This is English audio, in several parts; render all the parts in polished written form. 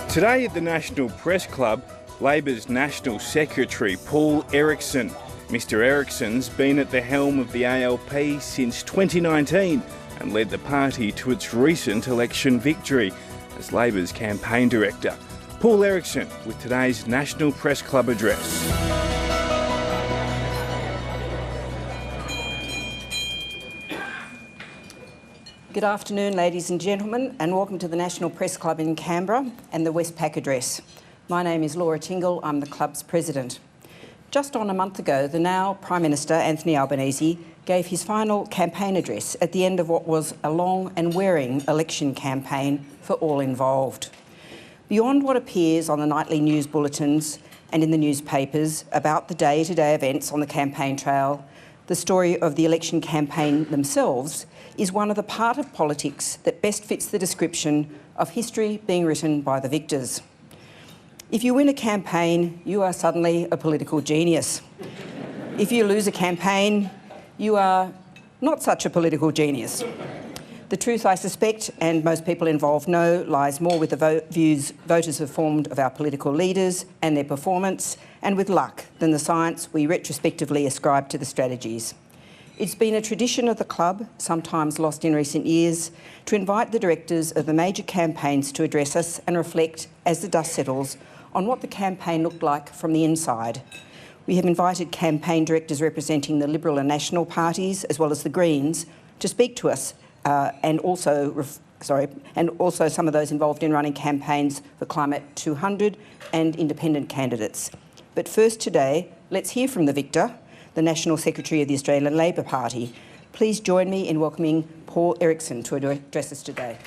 Today at the National Press Club, Labor's National Secretary Paul Erickson. Mr Erickson's been at the helm of the ALP since 2019 and led the party to its recent election victory as Labor's campaign director. Paul Erickson with today's National Press Club address. Good afternoon, ladies and gentlemen, and welcome to the National Press Club in Canberra and the Westpac Address. My name is Laura Tingle, I'm the club's president. Just on a month ago, the now Prime Minister, Anthony Albanese, gave his final campaign address at the end of what was a long and wearing election campaign for all involved. Beyond what appears on the nightly news bulletins and in the newspapers about the day-to-day events on the campaign trail, the story of the election campaign themselves is one of the part of politics that best fits the description of history being written by the victors. If you win a campaign, you are suddenly a political genius. If you lose a campaign, you are not such a political genius. The truth, I suspect, and most people involved know, lies more with the views voters have formed of our political leaders and their performance, and with luck, than the science we retrospectively ascribe to the strategies. It's been a tradition of the club, sometimes lost in recent years, to invite the directors of the major campaigns to address us and reflect, as the dust settles, on what the campaign looked like from the inside. We have invited campaign directors representing the Liberal and National parties, as well as the Greens, to speak to us, and also some of those involved in running campaigns for Climate 200 and independent candidates. But first today, let's hear from the victor, the National Secretary of the Australian Labor Party. Please join me in welcoming Paul Erickson to address us today.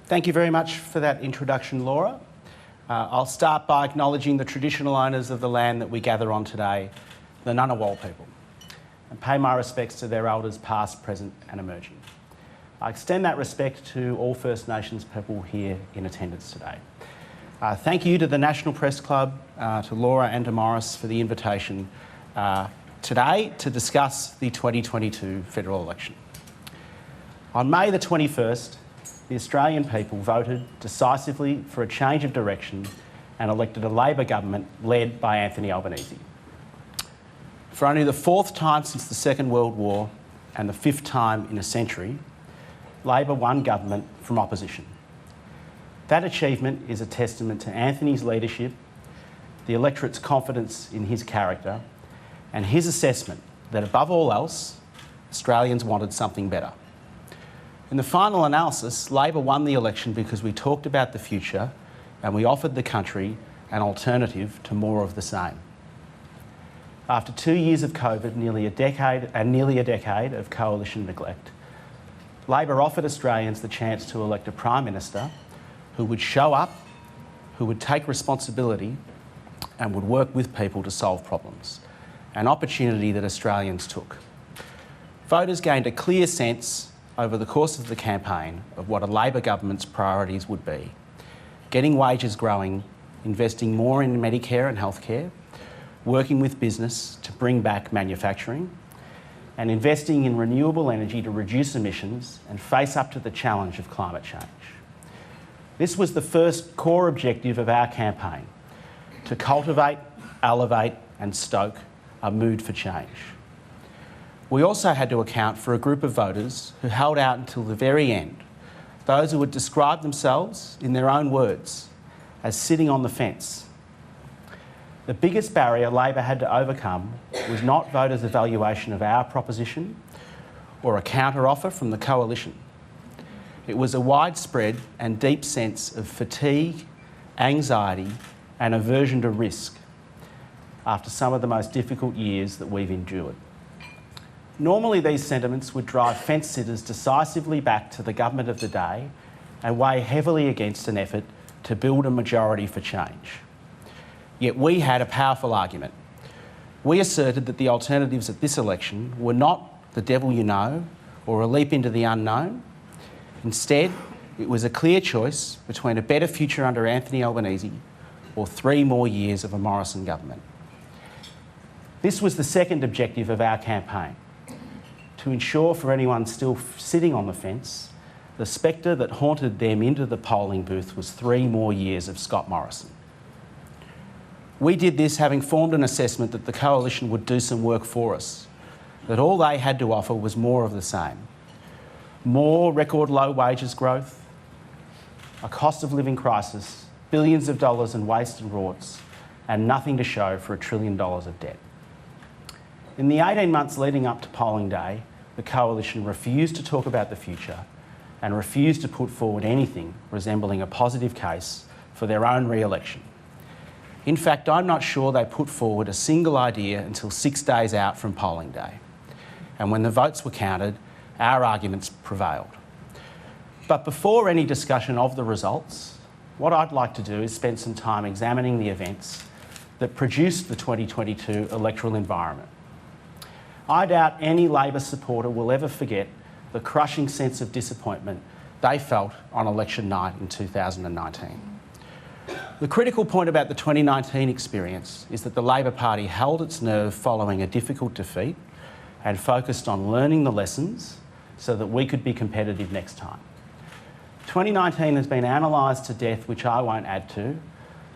Thank you very much for that introduction, Laura. I'll start by acknowledging the traditional owners of the land that we gather on today, the Ngunnawal people, and pay my respects to their elders past, present and emerging. I extend that respect to all First Nations people here in attendance today. Thank you to the National Press Club, to Laura and to Morris for the invitation today to discuss the 2022 federal election. On May the 21st, the Australian people voted decisively for a change of direction and elected a Labor government led by Anthony Albanese. For only the fourth time since the Second World War and the fifth time in a century, Labor won government from opposition. That achievement is a testament to Anthony's leadership, the electorate's confidence in his character, and his assessment that above all else, Australians wanted something better. In the final analysis, Labor won the election because we talked about the future and we offered the country an alternative to more of the same. After 2 years of COVID, nearly a decade of coalition neglect, Labor offered Australians the chance to elect a Prime Minister who would show up, who would take responsibility and would work with people to solve problems, an opportunity that Australians took. Voters gained a clear sense over the course of the campaign of what a Labor government's priorities would be: getting wages growing, investing more in Medicare and healthcare, working with business to bring back manufacturing, and investing in renewable energy to reduce emissions and face up to the challenge of climate change. This was the first core objective of our campaign: to cultivate, elevate and stoke a mood for change. We also had to account for a group of voters who held out until the very end, those who would describe themselves, in their own words, as sitting on the fence. The biggest barrier Labor had to overcome was not voters' evaluation of our proposition or a counter-offer from the coalition. It was a widespread and deep sense of fatigue, anxiety and aversion to risk after some of the most difficult years that we've endured. Normally these sentiments would drive fence-sitters decisively back to the government of the day and weigh heavily against an effort to build a majority for change. Yet we had a powerful argument. We asserted that the alternatives at this election were not the devil you know or a leap into the unknown. Instead, it was a clear choice between a better future under Anthony Albanese or 3 more years of a Morrison government. This was the second objective of our campaign, to ensure for anyone still sitting on the fence, the spectre that haunted them into the polling booth was 3 more years of Scott Morrison. We did this having formed an assessment that the Coalition would do some work for us, that all they had to offer was more of the same. More record low wages growth, a cost of living crisis, billions of dollars in waste and rorts, and nothing to show for $1 trillion of debt. In the 18 months leading up to polling day, the Coalition refused to talk about the future and refused to put forward anything resembling a positive case for their own re-election. In fact, I'm not sure they put forward a single idea until 6 days out from polling day. And when the votes were counted, our arguments prevailed. But before any discussion of the results, what I'd like to do is spend some time examining the events that produced the 2022 electoral environment. I doubt any Labor supporter will ever forget the crushing sense of disappointment they felt on election night in 2019. The critical point about the 2019 experience is that the Labor Party held its nerve following a difficult defeat and focused on learning the lessons so that we could be competitive next time. 2019 has been analysed to death, which I won't add to,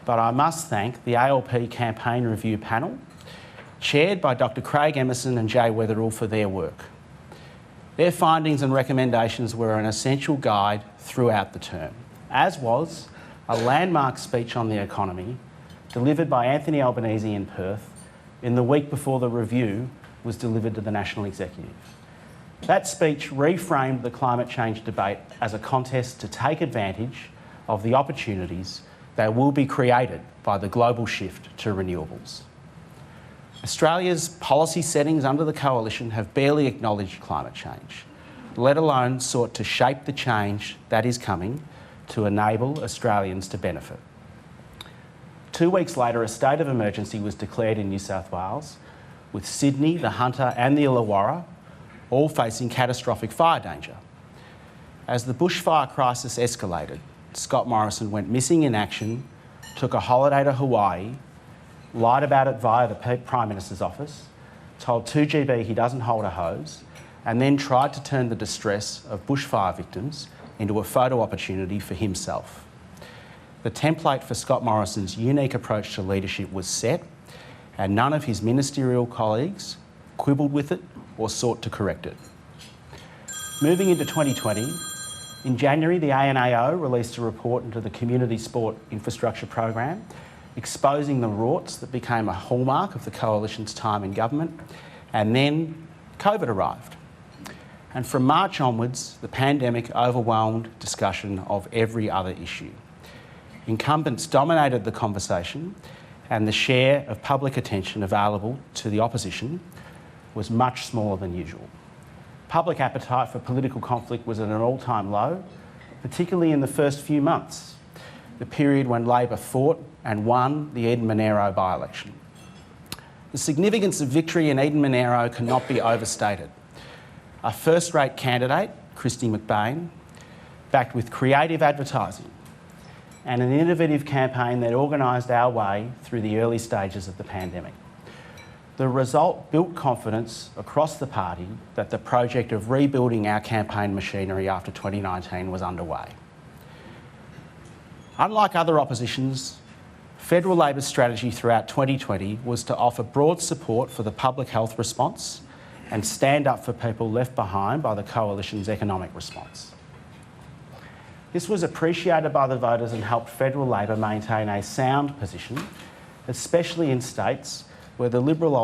but I must thank the ALP campaign review panel, chaired by Dr Craig Emerson and Jay Weatherall, for their work. Their findings and recommendations were an essential guide throughout the term, as was a landmark speech on the economy delivered by Anthony Albanese in Perth in the week before the review was delivered to the National Executive. That speech reframed the climate change debate as a contest to take advantage of the opportunities that will be created by the global shift to renewables. Australia's policy settings under the Coalition have barely acknowledged climate change, let alone sought to shape the change that is coming to enable Australians to benefit. 2 weeks later, a state of emergency was declared in New South Wales, with Sydney, the Hunter and the Illawarra all facing catastrophic fire danger. As the bushfire crisis escalated, Scott Morrison went missing in action, took a holiday to Hawaii, lied about it via the Prime Minister's office, told 2GB he doesn't hold a hose, and then tried to turn the distress of bushfire victims into a photo opportunity for himself. The template for Scott Morrison's unique approach to leadership was set, and none of his ministerial colleagues quibbled with it or sought to correct it. Moving into 2020, in January, the ANAO released a report into the Community Sport Infrastructure Program, exposing the rorts that became a hallmark of the Coalition's time in government, and then COVID arrived. And from March onwards, the pandemic overwhelmed discussion of every other issue. Incumbents dominated the conversation, and the share of public attention available to the opposition was much smaller than usual. Public appetite for political conflict was at an all-time low, particularly in the first few months, the period when Labor fought and won the Eden-Monaro by-election. The significance of victory in Eden-Monaro cannot be overstated. A first-rate candidate, Christy McBain, backed with creative advertising and an innovative campaign that organised our way through the early stages of the pandemic. The result built confidence across the party that the project of rebuilding our campaign machinery after 2019 was underway. Unlike other oppositions, Federal Labor's strategy throughout 2020 was to offer broad support for the public health response and stand up for people left behind by the Coalition's economic response. This was appreciated by the voters and helped Federal Labor maintain a sound position, especially in states where the Liberal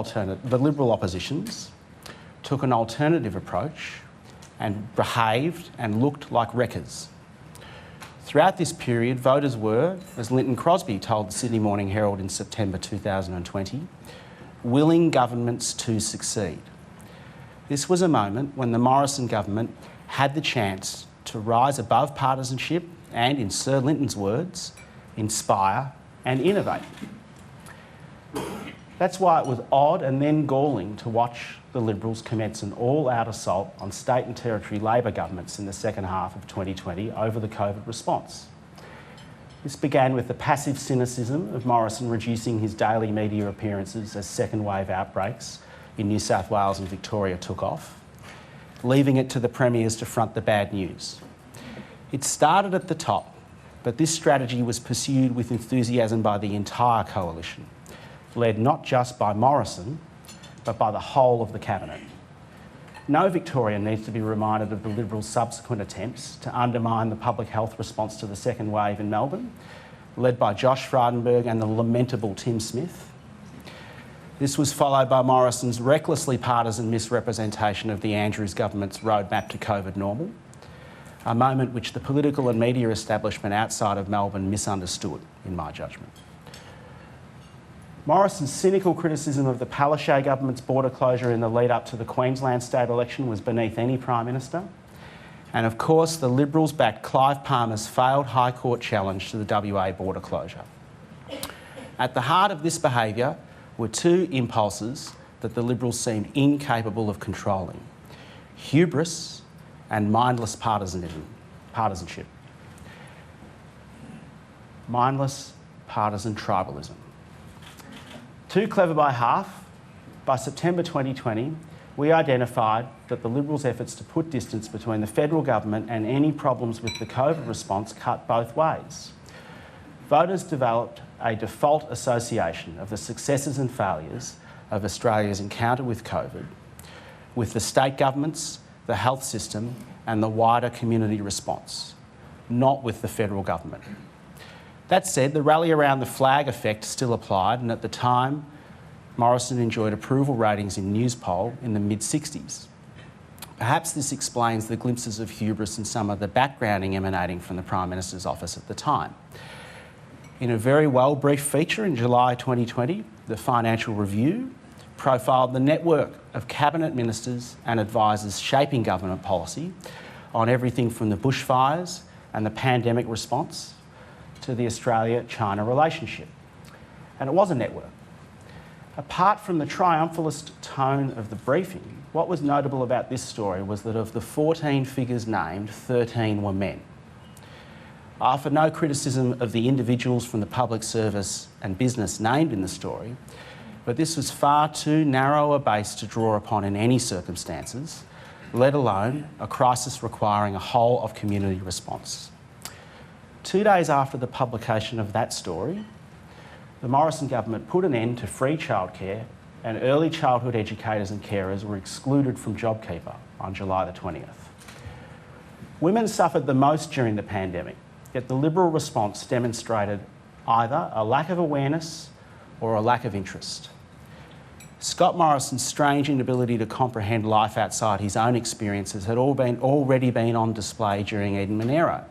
oppositions took an alternative approach and behaved and looked like wreckers. Throughout this period, voters were, as Linton Crosby told the Sydney Morning Herald in September 2020, willing governments to succeed. This was a moment when the Morrison government had the chance to rise above partisanship and, in Sir Linton's words, inspire and innovate. That's why it was odd and then galling to watch the Liberals commence an all-out assault on state and territory Labor governments in the second half of 2020 over the COVID response. This began with the passive cynicism of Morrison reducing his daily media appearances as second wave outbreaks in New South Wales and Victoria took off, leaving it to the premiers to front the bad news. It started at the top, but this strategy was pursued with enthusiasm by the entire coalition, led not just by Morrison, but by the whole of the Cabinet. No Victorian needs to be reminded of the Liberals' subsequent attempts to undermine the public health response to the second wave in Melbourne, led by Josh Frydenberg and the lamentable Tim Smith. This was followed by Morrison's recklessly partisan misrepresentation of the Andrews government's roadmap to COVID normal, a moment which the political and media establishment outside of Melbourne misunderstood, in my judgment. Morrison's cynical criticism of the Palaszczuk government's border closure in the lead up to the Queensland state election was beneath any Prime Minister. And of course, the Liberals backed Clive Palmer's failed High Court challenge to the WA border closure. At the heart of this behaviour were two impulses that the Liberals seemed incapable of controlling: hubris and mindless partisanship. Mindless partisan tribalism. Too clever by half, by September 2020, we identified that the Liberals' efforts to put distance between the federal government and any problems with the COVID response cut both ways. Voters developed a default association of the successes and failures of Australia's encounter with COVID with the state governments, the health system and the wider community response, not with the federal government. That said, the rally around the flag effect still applied, and at the time, Morrison enjoyed approval ratings in Newspoll in the mid-60s. Perhaps this explains the glimpses of hubris and some of the backgrounding emanating from the Prime Minister's office at the time. In a very well-briefed feature in July 2020, the Financial Review profiled the network of cabinet ministers and advisors shaping government policy on everything from the bushfires and the pandemic response to the Australia-China relationship. And it was a network. Apart from the triumphalist tone of the briefing, what was notable about this story was that of the 14 figures named, 13 were men. I offer no criticism of the individuals from the public service and business named in the story, but this was far too narrow a base to draw upon in any circumstances, let alone a crisis requiring a whole of community response. 2 days after the publication of that story, the Morrison government put an end to free childcare, and early childhood educators and carers were excluded from JobKeeper on July the 20th. Women suffered the most during the pandemic, yet the Liberal response demonstrated either a lack of awareness or a lack of interest. Scott Morrison's strange inability to comprehend life outside his own experiences had already been on display during Eden Monero,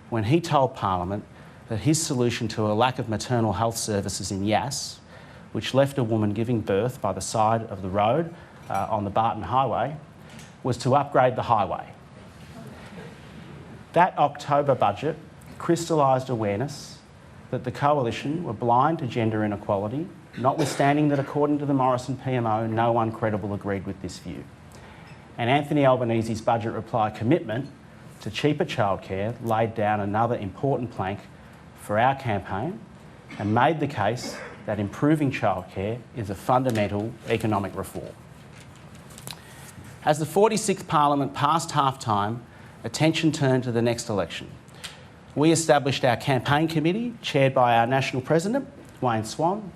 when he told Parliament that his solution to a lack of maternal health services in Yass, which left a woman giving birth by the side of the road on the Barton Highway, was to upgrade the highway. That October budget crystallised awareness that the Coalition were blind to gender inequality, notwithstanding that according to the Morrison PMO, no one credible agreed with this view. And Anthony Albanese's budget reply commitment to cheaper childcare laid down another important plank for our campaign and made the case that improving childcare is a fundamental economic reform. As the 46th Parliament passed half-time, attention turned to the next election. We established our campaign committee, chaired by our National President, Wayne Swan,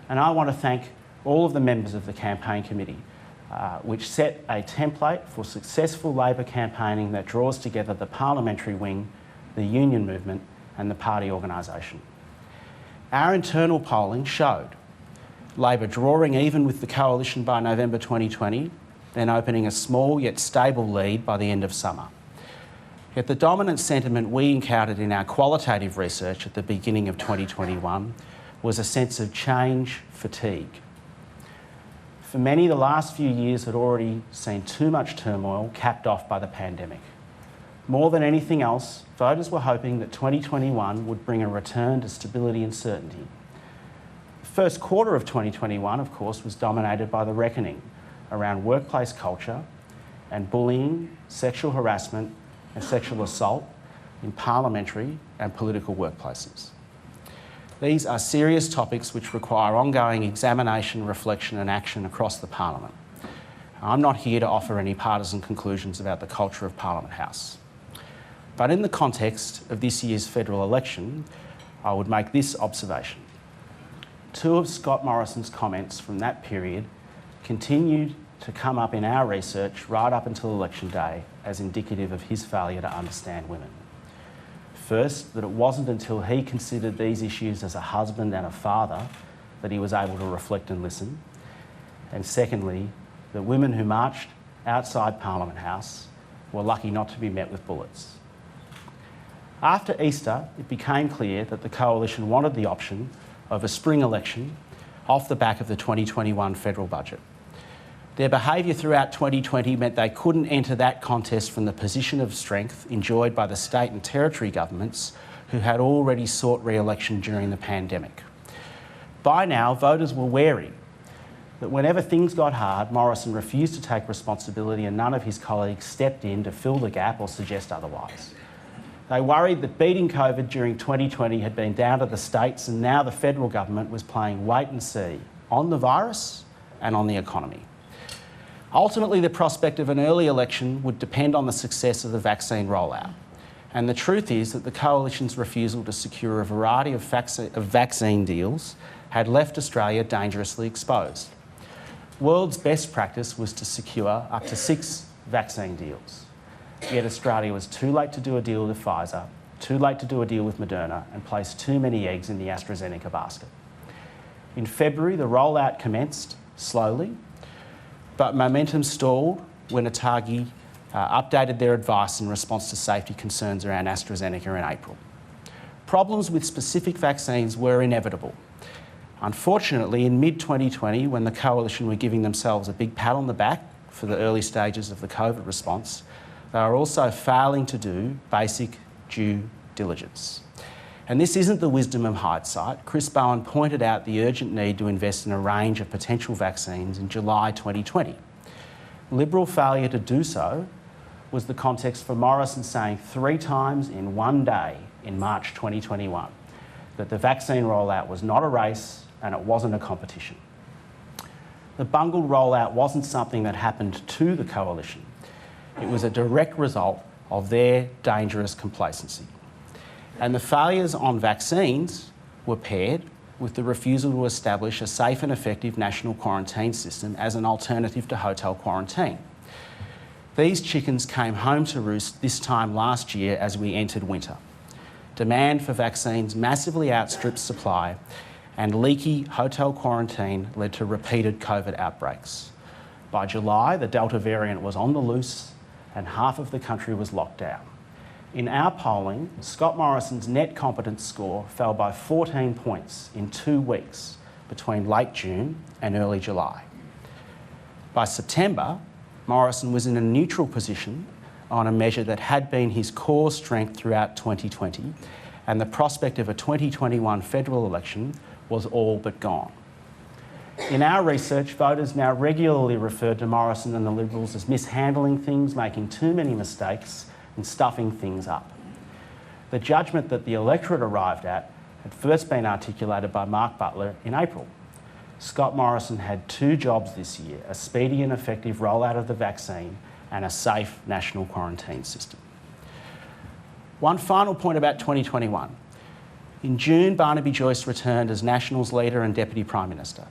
and I want to thank all of the members of the campaign committee, which set a template for successful Labor campaigning that draws together the parliamentary wing, the union movement and the party organisation. Our internal polling showed Labor drawing even with the Coalition by November 2020, then opening a small yet stable lead by the end of summer. Yet the dominant sentiment we encountered in our qualitative research at the beginning of 2021 was a sense of change fatigue. For many, the last few years had already seen too much turmoil capped off by the pandemic. More than anything else, voters were hoping that 2021 would bring a return to stability and certainty. The first quarter of 2021, of course, was dominated by the reckoning around workplace culture and bullying, sexual harassment and sexual assault in parliamentary and political workplaces. These are serious topics which require ongoing examination, reflection and action across the Parliament. I'm not here to offer any partisan conclusions about the culture of Parliament House. But in the context of this year's federal election, I would make this observation. Two of Scott Morrison's comments from that period continued to come up in our research right up until election day as indicative of his failure to understand women. First, that it wasn't until he considered these issues as a husband and a father that he was able to reflect and listen. And secondly, that women who marched outside Parliament House were lucky not to be met with bullets. After Easter, it became clear that the Coalition wanted the option of a spring election off the back of the 2021 federal budget. Their behaviour throughout 2020 meant they couldn't enter that contest from the position of strength enjoyed by the state and territory governments who had already sought re-election during the pandemic. By now, voters were wary that whenever things got hard, Morrison refused to take responsibility and none of his colleagues stepped in to fill the gap or suggest otherwise. They worried that beating COVID during 2020 had been down to the states and now the federal government was playing wait and see on the virus and on the economy. Ultimately, the prospect of an early election would depend on the success of the vaccine rollout. And the truth is that the Coalition's refusal to secure a variety of vaccine deals had left Australia dangerously exposed. World's best practice was to secure up to 6 vaccine deals. Yet Australia was too late to do a deal with Pfizer, too late to do a deal with Moderna, and placed too many eggs in the AstraZeneca basket. In February, the rollout commenced slowly, but momentum stalled when ATAGI updated their advice in response to safety concerns around AstraZeneca in April. Problems with specific vaccines were inevitable. Unfortunately, in mid-2020, when the Coalition were giving themselves a big pat on the back for the early stages of the COVID response, they are also failing to do basic due diligence. And this isn't the wisdom of hindsight. Chris Bowen pointed out the urgent need to invest in a range of potential vaccines in July 2020. Liberal failure to do so was the context for Morrison saying 3 times in one day in March 2021 that the vaccine rollout was not a race and it wasn't a competition. The bungled rollout wasn't something that happened to the Coalition. It was a direct result of their dangerous complacency. And the failures on vaccines were paired with the refusal to establish a safe and effective national quarantine system as an alternative to hotel quarantine. These chickens came home to roost this time last year as we entered winter. Demand for vaccines massively outstripped supply, and leaky hotel quarantine led to repeated COVID outbreaks. By July, the Delta variant was on the loose and half of the country was locked down. In our polling, Scott Morrison's net competence score fell by 14 points in 2 weeks between late June and early July. By September, Morrison was in a neutral position on a measure that had been his core strength throughout 2020, and the prospect of a 2021 federal election was all but gone. In our research, voters now regularly referred to Morrison and the Liberals as mishandling things, making too many mistakes and stuffing things up. The judgment that the electorate arrived at had first been articulated by Mark Butler in April. Scott Morrison had 2 jobs this year: a speedy and effective rollout of the vaccine and a safe national quarantine system. One final point about 2021. In June, Barnaby Joyce returned as Nationals leader and Deputy Prime Minister.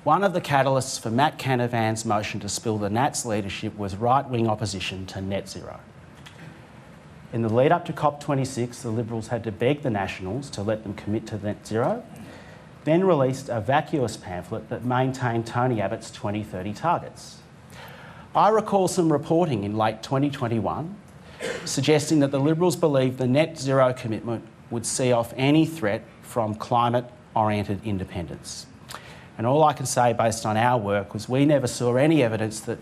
One of the catalysts for Matt Canavan's motion to spill the Nats leadership was right-wing opposition to net zero. In the lead up to COP26, the Liberals had to beg the Nationals to let them commit to net zero, then released a vacuous pamphlet that maintained Tony Abbott's 2030 targets. I recall some reporting in late 2021 suggesting that the Liberals believed the net zero commitment would see off any threat from climate-oriented independence. And all I can say based on our work was we never saw any evidence that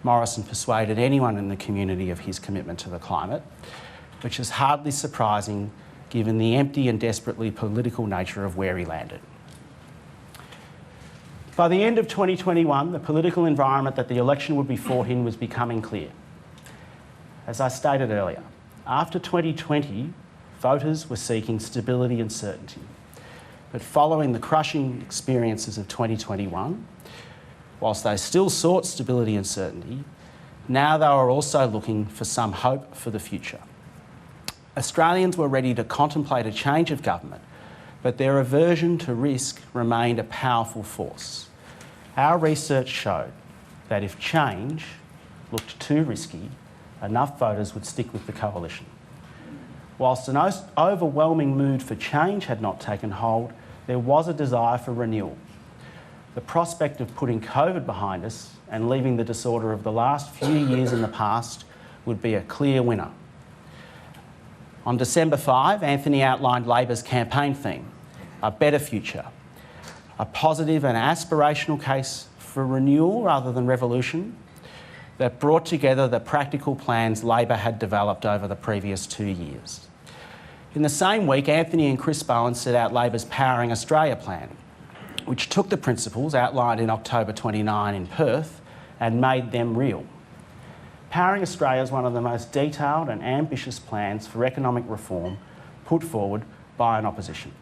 Morrison persuaded anyone in the community of his commitment to the climate, which is hardly surprising given the empty and desperately political nature of where he landed. By the end of 2021, the political environment that the election would be fought in was becoming clear. As I stated earlier, after 2020, voters were seeking stability and certainty. But following the crushing experiences of 2021, whilst they still sought stability and certainty, now they were also looking for some hope for the future. Australians were ready to contemplate a change of government, but their aversion to risk remained a powerful force. Our research showed that if change looked too risky, enough voters would stick with the coalition. Whilst an overwhelming mood for change had not taken hold, there was a desire for renewal. The prospect of putting COVID behind us and leaving the disorder of the last few years in the past would be a clear winner. On December 5, Anthony outlined Labor's campaign theme, a better future, a positive and aspirational case for renewal rather than revolution that brought together the practical plans Labor had developed over the previous 2 years. In the same week, Anthony and Chris Bowen set out Labor's Powering Australia plan, which took the principles outlined in October 29 in Perth and made them real. Powering Australia is one of the most detailed and ambitious plans for economic reform put forward by an opposition.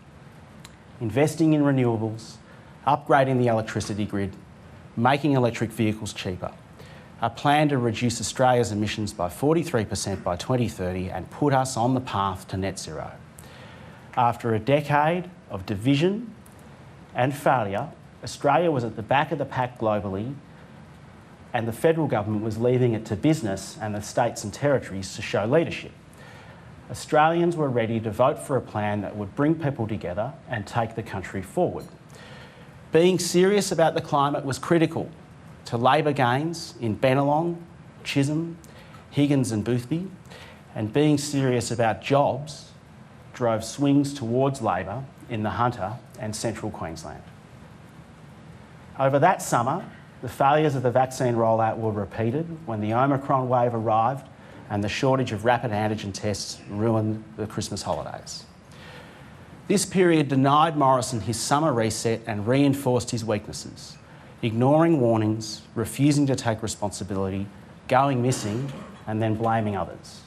Investing in renewables, upgrading the electricity grid, making electric vehicles cheaper. A plan to reduce Australia's emissions by 43% by 2030 and put us on the path to net zero. After a decade of division and failure, Australia was at the back of the pack globally, and the federal government was leaving it to business and the states and territories to show leadership. Australians were ready to vote for a plan that would bring people together and take the country forward. Being serious about the climate was critical to Labor gains in Bennelong, Chisholm, Higgins and Boothby, and being serious about jobs drove swings towards Labor in the Hunter and Central Queensland. Over that summer, the failures of the vaccine rollout were repeated when the Omicron wave arrived and the shortage of rapid antigen tests ruined the Christmas holidays. This period denied Morrison his summer reset and reinforced his weaknesses, ignoring warnings, refusing to take responsibility, going missing and then blaming others.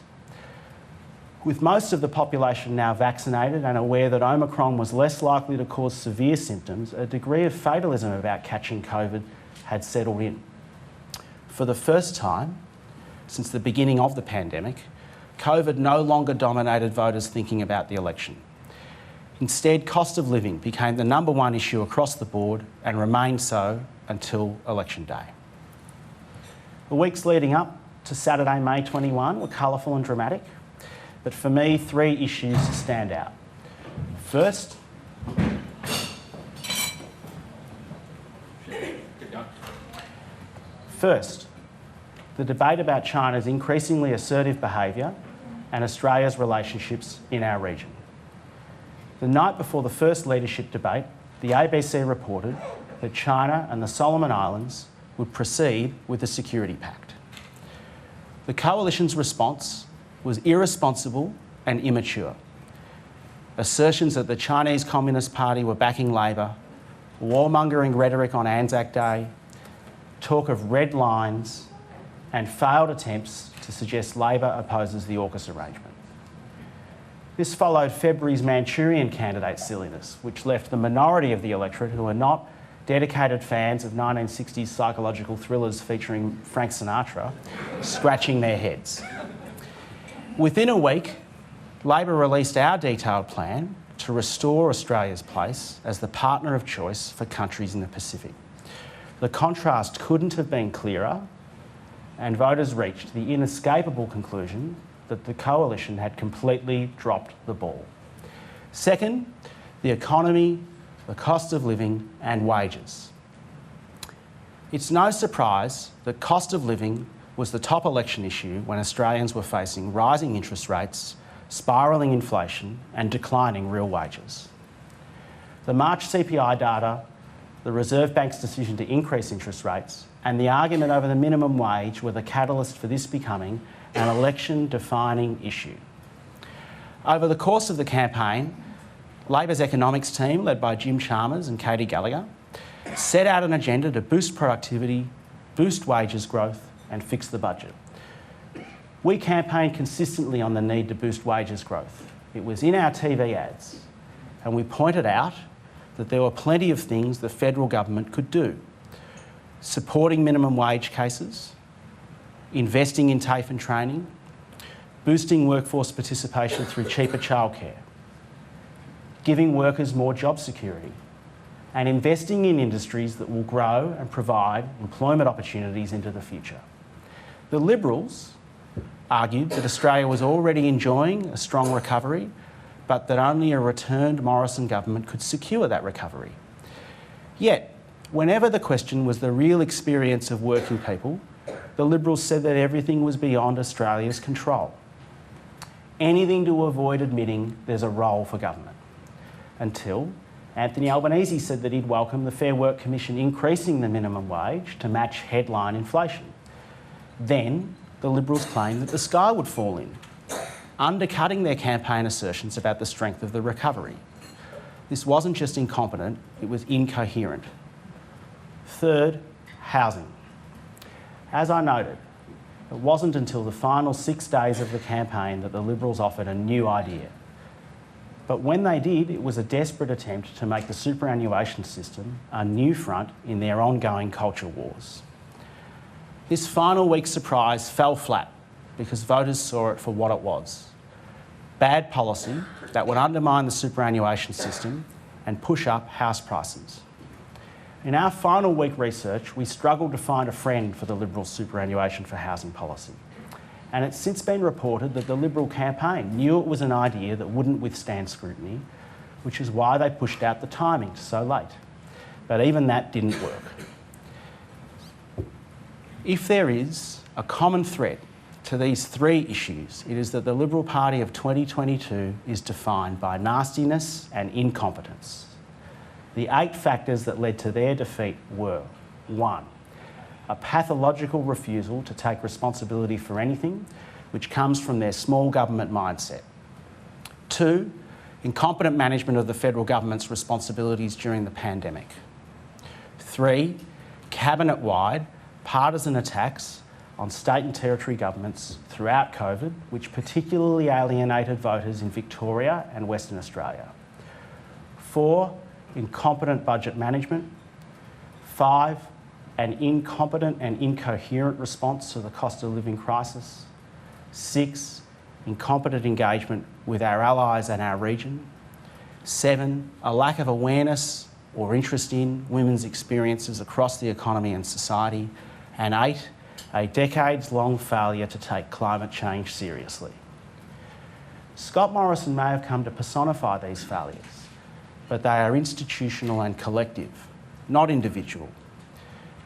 With most of the population now vaccinated and aware that Omicron was less likely to cause severe symptoms, a degree of fatalism about catching COVID had settled in. For the first time since the beginning of the pandemic, COVID no longer dominated voters thinking about the election. Instead, cost of living became the #1 issue across the board and remained so until election day. The weeks leading up to Saturday, May 21 were colourful and dramatic, but for me, 3 issues stand out. First, the debate about China's increasingly assertive behaviour and Australia's relationships in our region. The night before the first leadership debate, the ABC reported that China and the Solomon Islands would proceed with the Security Pact. The coalition's response was irresponsible and immature. Assertions that the Chinese Communist Party were backing Labor, warmongering rhetoric on Anzac Day, talk of red lines, and failed attempts to suggest Labor opposes the AUKUS arrangement. This followed February's Manchurian candidate silliness, which left the minority of the electorate who are not dedicated fans of 1960s psychological thrillers featuring Frank Sinatra scratching their heads. Within a week, Labor released our detailed plan to restore Australia's place as the partner of choice for countries in the Pacific. The contrast couldn't have been clearer, and voters reached the inescapable conclusion that the coalition had completely dropped the ball. Second, the economy, the cost of living and wages. It's no surprise that cost of living was the top election issue when Australians were facing rising interest rates, spiralling inflation and declining real wages. The March CPI data, the Reserve Bank's decision to increase interest rates and the argument over the minimum wage were the catalyst for this becoming an election-defining issue. Over the course of the campaign, Labor's economics team, led by Jim Chalmers and Katie Gallagher, set out an agenda to boost productivity, boost wages growth and fix the budget. We campaigned consistently on the need to boost wages growth, It was in our TV ads, and we pointed out that there were plenty of things the federal government could do. Supporting minimum wage cases, investing in TAFE and training, boosting workforce participation through cheaper childcare, giving workers more job security, and investing in industries that will grow and provide employment opportunities into the future. The Liberals argued that Australia was already enjoying a strong recovery, but that only a returned Morrison government could secure that recovery. Yet, whenever the question was the real experience of working people, the Liberals said that everything was beyond Australia's control. Anything to avoid admitting there's a role for government. Until Anthony Albanese said that he'd welcome the Fair Work Commission increasing the minimum wage to match headline inflation. Then the Liberals claimed that the sky would fall in, undercutting their campaign assertions about the strength of the recovery. This wasn't just incompetent, it was incoherent. Third, housing. As I noted, it wasn't until the final 6 days of the campaign that the Liberals offered a new idea. But when they did, it was a desperate attempt to make the superannuation system a new front in their ongoing culture wars. This final week's surprise fell flat because voters saw it for what it was: bad policy that would undermine the superannuation system and push up house prices. In our final week research, we struggled to find a friend for the Liberal superannuation for housing policy. And it's since been reported that the Liberal campaign knew it was an idea that wouldn't withstand scrutiny, which is why they pushed out the timing so late. But even that didn't work. If there is a common thread to these three issues, it is that the Liberal Party of 2022 is defined by nastiness and incompetence. The 8 factors that led to their defeat were: 1, a pathological refusal to take responsibility for anything, which comes from their small government mindset. 2, incompetent management of the federal government's responsibilities during the pandemic. 3, cabinet-wide partisan attacks on state and territory governments throughout COVID, which particularly alienated voters in Victoria and Western Australia. 4, incompetent budget management. 5, an incompetent and incoherent response to the cost of living crisis. 6, incompetent engagement with our allies and our region. 7, a lack of awareness or interest in women's experiences across the economy and society. And 8, a decades-long failure to take climate change seriously. Scott Morrison may have come to personify these failures, but they are institutional and collective, not individual.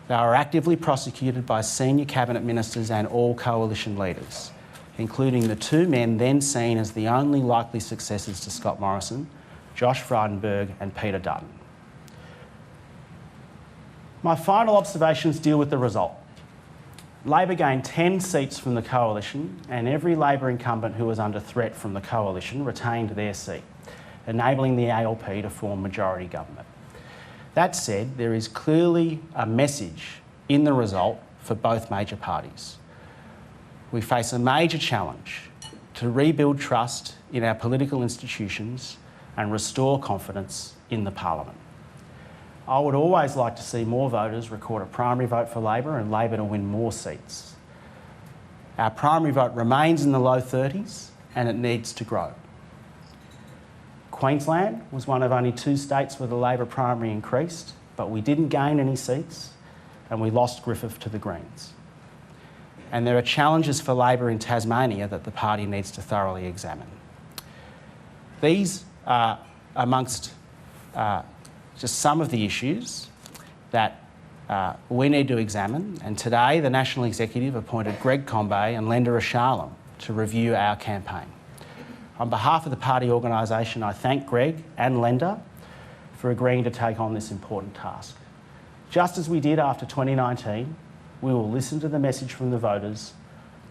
They are actively prosecuted by senior cabinet ministers and all coalition leaders, including the 2 men then seen as the only likely successors to Scott Morrison, Josh Frydenberg and Peter Dutton. My final observations deal with the result. Labor gained 10 seats from the coalition, and every Labor incumbent who was under threat from the coalition retained their seat, enabling the ALP to form majority government. That said, there is clearly a message in the result for both major parties. We face a major challenge to rebuild trust in our political institutions and restore confidence in the Parliament. I would always like to see more voters record a primary vote for Labor and Labor to win more seats. Our primary vote remains in the low 30s and it needs to grow. Queensland was one of only 2 states where the Labor primary increased, but we didn't gain any seats and we lost Griffith to the Greens. And there are challenges for Labor in Tasmania that the party needs to thoroughly examine. These are amongst just some of the issues that we need to examine, and today the National Executive appointed Greg Combet and Lenda Ashalem to review our campaign. On behalf of the party organisation, I thank Greg and Lenda for agreeing to take on this important task. Just as we did after 2019, we will listen to the message from the voters,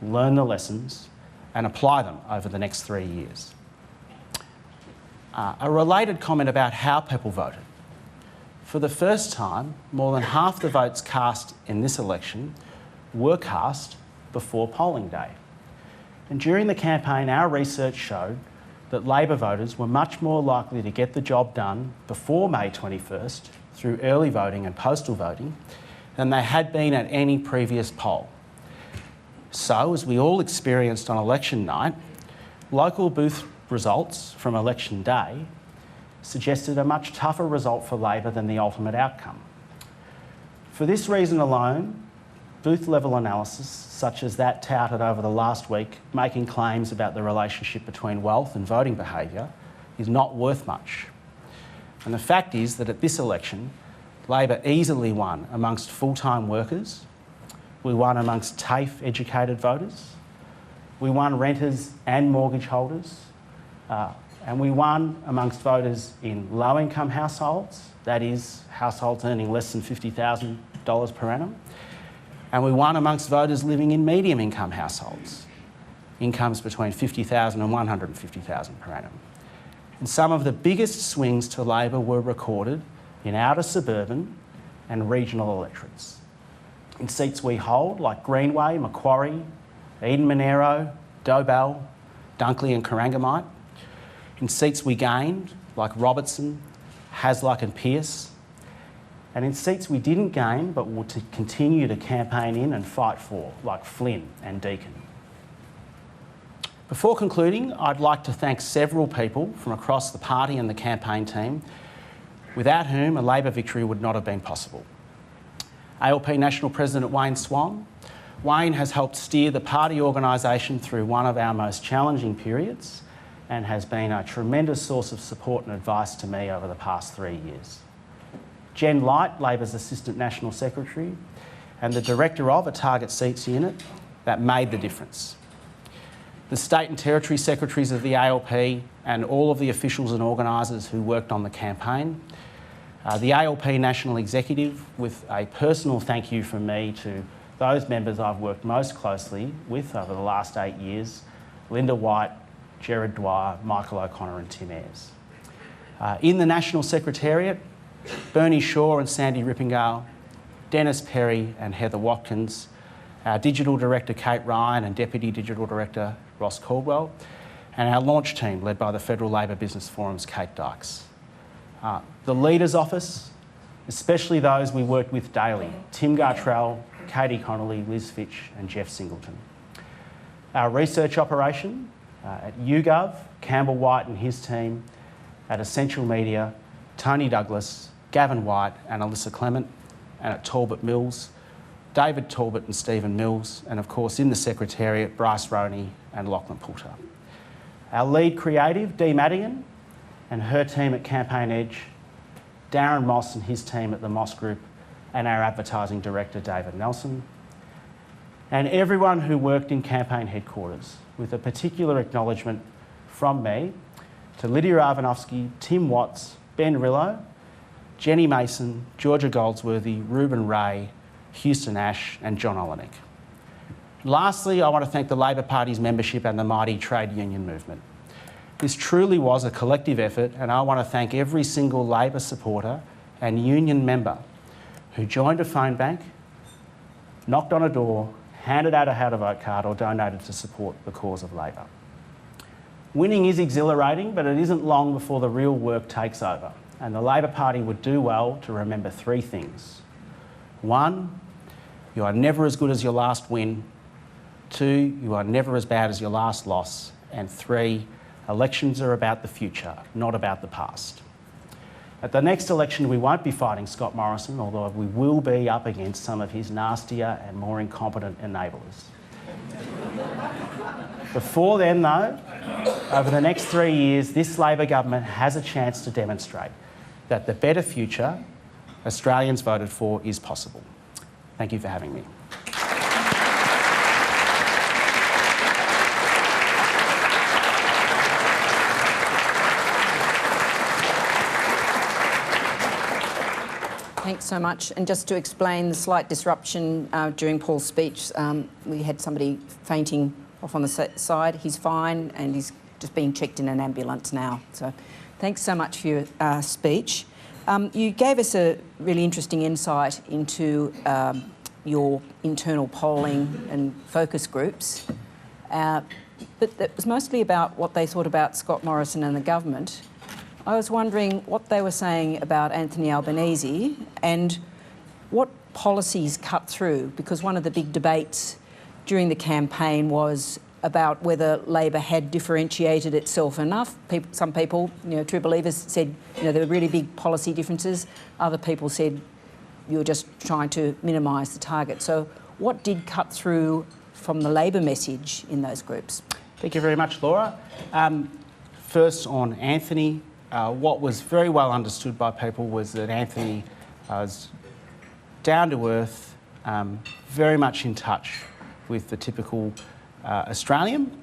learn the lessons and apply them over the next 3 years. A related comment about how people voted. For the first time, more than half the votes cast in this election were cast before polling day. And during the campaign, our research showed that Labor voters were much more likely to get the job done before May 21st through early voting and postal voting than they had been at any previous poll. So, as we all experienced on election night, local booth results from election day suggested a much tougher result for Labor than the ultimate outcome. For this reason alone, booth-level analysis, such as that touted over the last week, making claims about the relationship between wealth and voting behaviour, is not worth much. And the fact is that at this election, Labor easily won amongst full-time workers, we won amongst TAFE educated voters, we won renters and mortgage holders, and we won amongst voters in low-income households, that is, households earning less than $50,000 per annum, and we won amongst voters living in medium-income households, incomes between $50,000 and $150,000 per annum. And some of the biggest swings to Labor were recorded in outer suburban and regional electorates. In seats we hold, like Greenway, Macquarie, Eden Monero, Dobell, Dunkley and Corangamite. In seats we gained, like Robertson, Hasluck and Pearce. And in seats we didn't gain but will continue to campaign in and fight for, like Flynn and Deakin. Before concluding, I'd like to thank several people from across the party and the campaign team, without whom a Labor victory would not have been possible. ALP National President Wayne Swan. Wayne has helped steer the party organisation through one of our most challenging periods and has been a tremendous source of support and advice to me over the past 3 years. Jen Light, Labor's Assistant National Secretary, and the Director of a Target Seats Unit that made the difference. The State and Territory Secretaries of the ALP and all of the officials and organisers who worked on the campaign. The ALP National Executive, with a personal thank you from me to those members I've worked most closely with over the last 8 years, Linda White, Gerard Dwyer, Michael O'Connor and Tim Ayres. In the National Secretariat, Bernie Shaw and Sandy Rippingale, Dennis Perry and Heather Watkins, our Digital Director Kate Ryan and Deputy Digital Director Ross Caldwell, and our launch team led by the Federal Labor Business Forum's Kate Dykes. The Leaders Office, especially those we worked with daily, Tim Gartrell, Katie Connolly, Liz Fitch and Jeff Singleton. Our research operation at YouGov, Campbell White and his team, at Essential Media, Tony Douglas, Gavin White and Alyssa Clement, and at Talbot Mills, David Talbot and Stephen Mills, and of course in the Secretariat, Bryce Roney and Lachlan Poulter. Our lead creative, Dee Madigan, and her team at Campaign Edge, Darren Moss and his team at the Moss Group, and our advertising director, David Nelson, and everyone who worked in campaign headquarters, with a particular acknowledgement from me to Lydia Arvanovsky, Tim Watts, Ben Rillo, Jenny Mason, Georgia Goldsworthy, Reuben Ray, Houston Ash and John Olenek. Lastly, I want to thank the Labor Party's membership and the mighty trade union movement. This truly was a collective effort, and I want to thank every single Labor supporter and union member who joined a phone bank, knocked on a door, handed out a how to vote card or donated to support the cause of Labor. Winning is exhilarating, but it isn't long before the real work takes over, and the Labor Party would do well to remember 3 things. 1, you are never as good as your last win. 2, you are never as bad as your last loss. And 3, elections are about the future, not about the past. At the next election, we won't be fighting Scott Morrison, although we will be up against some of his nastier and more incompetent enablers. Before then, though, over the next 3 years, this Labor government has a chance to demonstrate that the better future Australians voted for is possible. Thank you for having me. Thanks so much. And just to explain the slight disruption during Paul's speech, we had somebody fainting off on the side. He's fine and he's just being checked in an ambulance now. So thanks so much for your speech. You gave us a really interesting insight into your internal polling and focus groups. but it was mostly about what they thought about Scott Morrison and the government. I was wondering what they were saying about Anthony Albanese and what policies cut through, because one of the big debates during the campaign was about whether Labor had differentiated itself enough. Some people, true believers, said there were really big policy differences. Other people said you were just trying to minimise the target. So what did cut through from the Labor message in those groups? Thank you very much, Laura. First on Anthony, what was very well understood by people was that Anthony was down to earth, very much in touch with the typical Australian,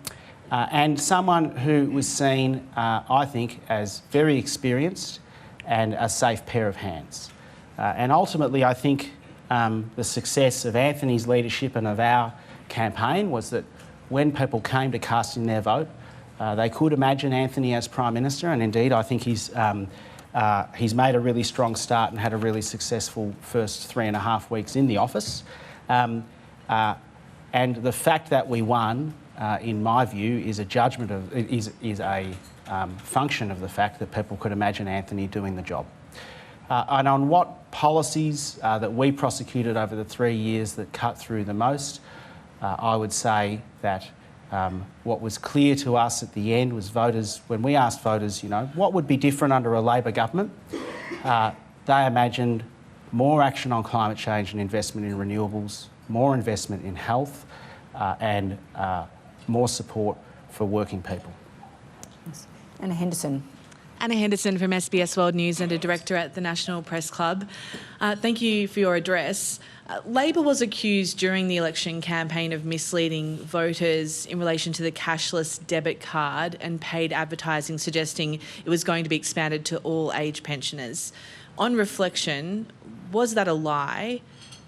and someone who was seen, I think, as very experienced and a safe pair of hands. And ultimately, I think the success of Anthony's leadership and of our campaign was that when people came to casting their vote, they could imagine Anthony as Prime Minister, and indeed I think he's made a really strong start and had a really successful first 3.5 weeks in the office. And the fact that we won, in my view, is a judgment of is a function of the fact that people could imagine Anthony doing the job. And on what policies that we prosecuted over the 3 years that cut through the most, I would say that what was clear to us at the end was voters, when we asked voters, what would be different under a Labor government, they imagined more action on climate change and investment in renewables, more investment in health, and more support for working people. Yes. Anna Henderson. Anna Henderson from SBS World News and a director at the National Press Club. Thank you for your address. Labor was accused during the election campaign of misleading voters in relation to the cashless debit card and paid advertising suggesting it was going to be expanded to all age pensioners. On reflection, was that a lie?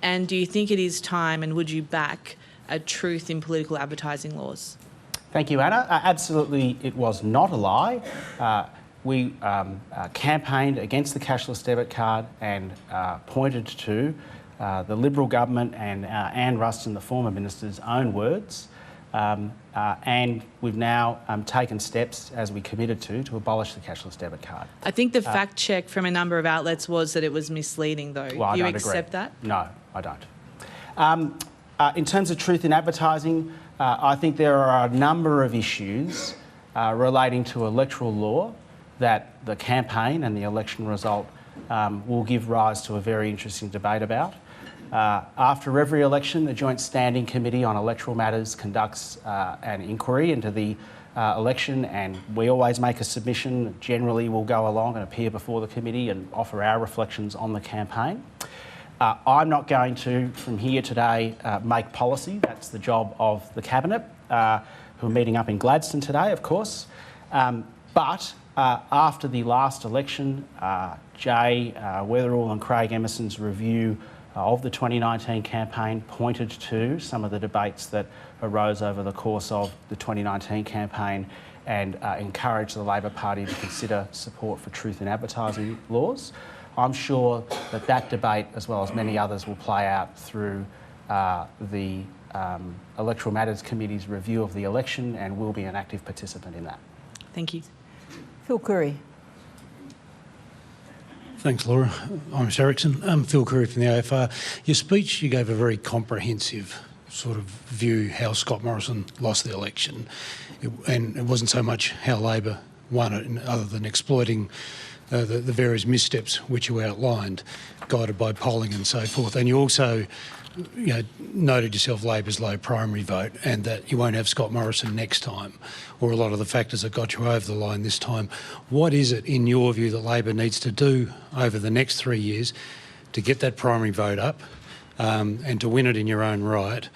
And do you think it is time, and would you back a truth in political advertising laws? Thank you, Anna. Absolutely, it was not a lie. We campaigned against the cashless debit card and pointed to the Liberal government and Anne Ruston, the former minister's own words. And we've now taken steps, as we committed to abolish the cashless debit card. I think the fact check from a number of outlets was that it was misleading, though. Well, Do you don't accept agree. that? No, I don't. In terms of truth in advertising, I think there are a number of issues relating to electoral law that the campaign and the election result will give rise to a very interesting debate about. After every election, the Joint Standing Committee on Electoral Matters conducts an inquiry into the election, and we always make a submission. Generally, we'll go along and appear before the committee and offer our reflections on the campaign. I'm not going to, from here today, make policy. That's the job of the Cabinet, who are meeting up in Gladstone today, of course. But after the last election, Jay Weatherall and Craig Emerson's review of the 2019 campaign pointed to some of the debates that arose over the course of the 2019 campaign and encouraged the Labor Party to consider support for truth in advertising laws. I'm sure that that debate, as well as many others, will play out through the Electoral Matters Committee's review of the election, and we'll be an active participant in that. Thank you. Phil Curry. Thanks, Laura. I'm Erickson. I'm Phil Curry from the AFR. Your speech, you gave a very comprehensive sort of view how Scott Morrison lost the election. And it wasn't so much how Labor won it, other than exploiting the various missteps which you outlined, guided by polling and so forth. And you also noted yourself Labor's low primary vote and that you won't have Scott Morrison next time, or a lot of the factors that got you over the line this time. What is it, in your view, that Labor needs to do over the next 3 years to get that primary vote up and to win it in your own right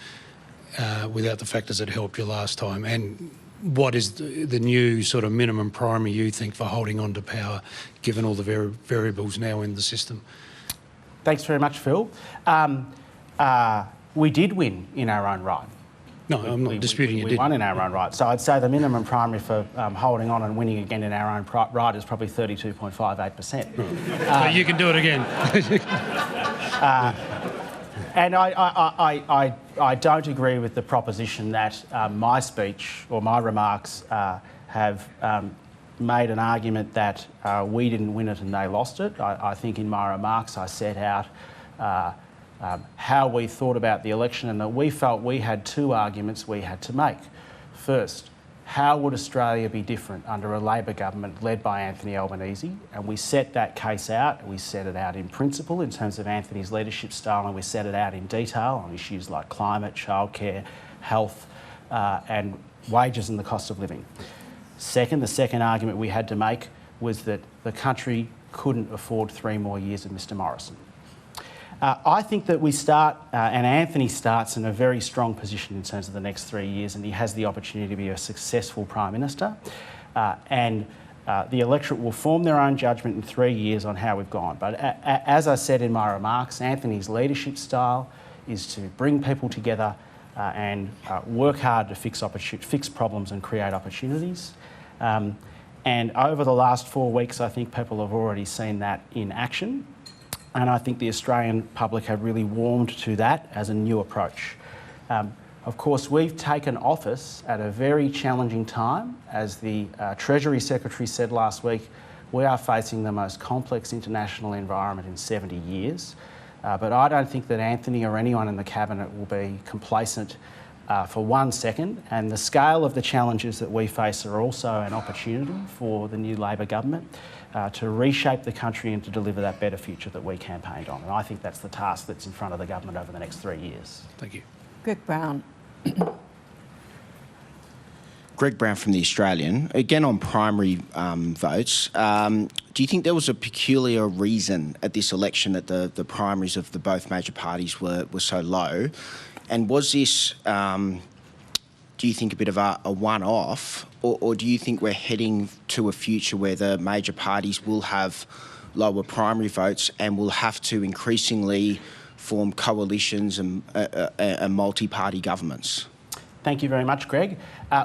without the factors that helped you last time? And what is the new sort of minimum primary you think for holding on to power, given all the variables now in the system? Thanks very much, Phil. We did win in our own right. No, I'm not disputing you did. We won in our own right. So I'd say the minimum primary for holding on and winning again in our own right is probably 32.58%. So you can do it again. And I don't agree with the proposition that my speech or my remarks have made an argument that we didn't win it and they lost it. I think in my remarks I set out how we thought about the election and that we felt we had two arguments we had to make. First, how would Australia be different under a Labor government led by Anthony Albanese? And we set that case out. We set it out in principle in terms of Anthony's leadership style, and we set it out in detail on issues like climate, childcare, health, and wages and the cost of living. Second, the second argument we had to make was that the country couldn't afford 3 more years of Mr Morrison. I think that we start, and Anthony starts in a very strong position in terms of the next 3 years, and he has the opportunity to be a successful Prime Minister. The electorate will form their own judgment in 3 years on how we've gone. But as I said in my remarks, Anthony's leadership style is to bring people together and work hard to fix problems and create opportunities. And over the last 4 weeks, I think people have already seen that in action. And I think the Australian public have really warmed to that as a new approach. Of course, we've taken office at a very challenging time. As the Treasury Secretary said last week, we are facing the most complex international environment in 70 years. But I don't think that Anthony or anyone in the Cabinet will be complacent for 1 second. And the scale of the challenges that we face are also an opportunity for the new Labor government to reshape the country and to deliver that better future that we campaigned on. And I think that's the task that's in front of the government over the next 3 years. Thank you. Greg Brown. Greg Brown from The Australian. Again on primary votes, do you think there was a peculiar reason at this election that the primaries of the both major parties were so low? And was this, do you think, a bit of a one-off, or do you think we're heading to a future where the major parties will have lower primary votes and will have to increasingly form coalitions and multi-party governments? Thank you very much, Greg.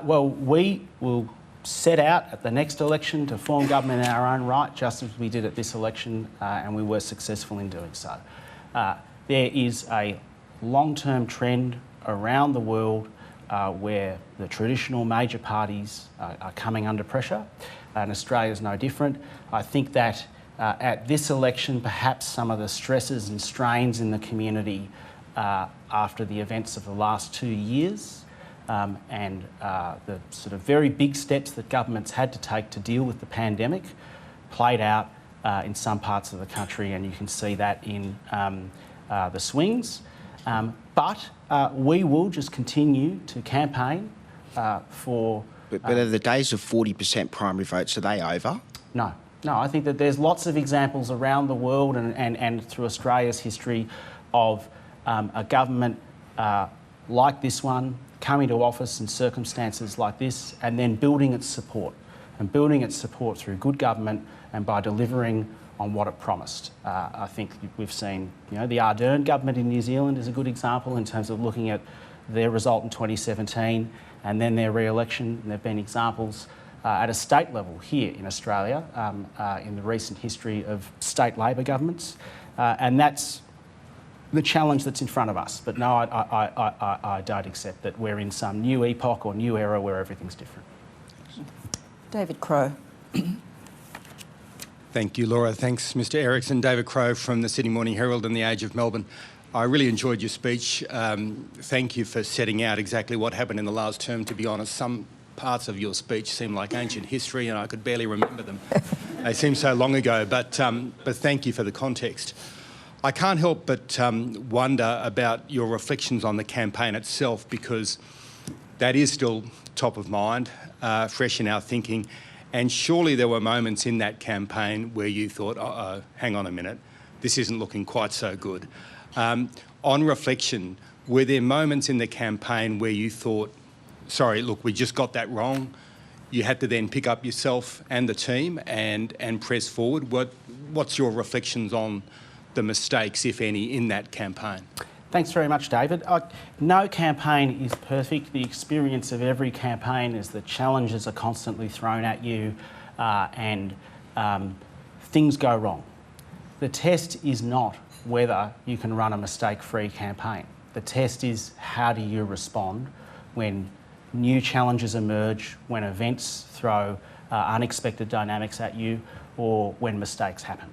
Well, we will set out at the next election to form government in our own right, just as we did at this election, and we were successful in doing so. There is a long-term trend around the world where the traditional major parties are coming under pressure, and Australia is no different. I think that at this election, perhaps some of the stresses and strains in the community after the events of the last 2 years and the sort of very big steps that governments had to take to deal with the pandemic played out in some parts of the country, and you can see that in the swings. But we will just continue to campaign for... But are the days of 40% primary votes, are they over? No, I think that there's lots of examples around the world and through Australia's history of a government like this one coming to office in circumstances like this and then building its support through good government and by delivering on what it promised. I think we've seen, the Ardern government in New Zealand is a good example in terms of looking at their result in 2017 and then their re-election. And there have been examples at a state level here in Australia in the recent history of state Labor governments. And that's the challenge that's in front of us. But no, I don't accept that we're in some new epoch or new era where everything's different. David Crowe. Thank you, Laura. Thanks, Mr. Erickson. David Crowe from the Sydney Morning Herald and the Age of Melbourne. I really enjoyed your speech. Thank you for setting out exactly what happened in the last term. To be honest, some parts of your speech seem like ancient history and I could barely remember them. They seem so long ago, but thank you for the context. I can't help but wonder about your reflections on the campaign itself, because that is still top of mind, fresh in our thinking. And surely there were moments in that campaign where you thought, hang on a minute, this isn't looking quite so good. On reflection, were there moments in the campaign where you thought, sorry, look, we just got that wrong? You had to then pick up yourself and the team and press forward. What's your reflections on the mistakes, if any, in that campaign? Thanks very much, David. No campaign is perfect. The experience of every campaign is that challenges are constantly thrown at you and things go wrong. the test is not whether you can run a mistake-free campaign. The test is how do you respond when new challenges emerge, when events throw unexpected dynamics at you, or when mistakes happen.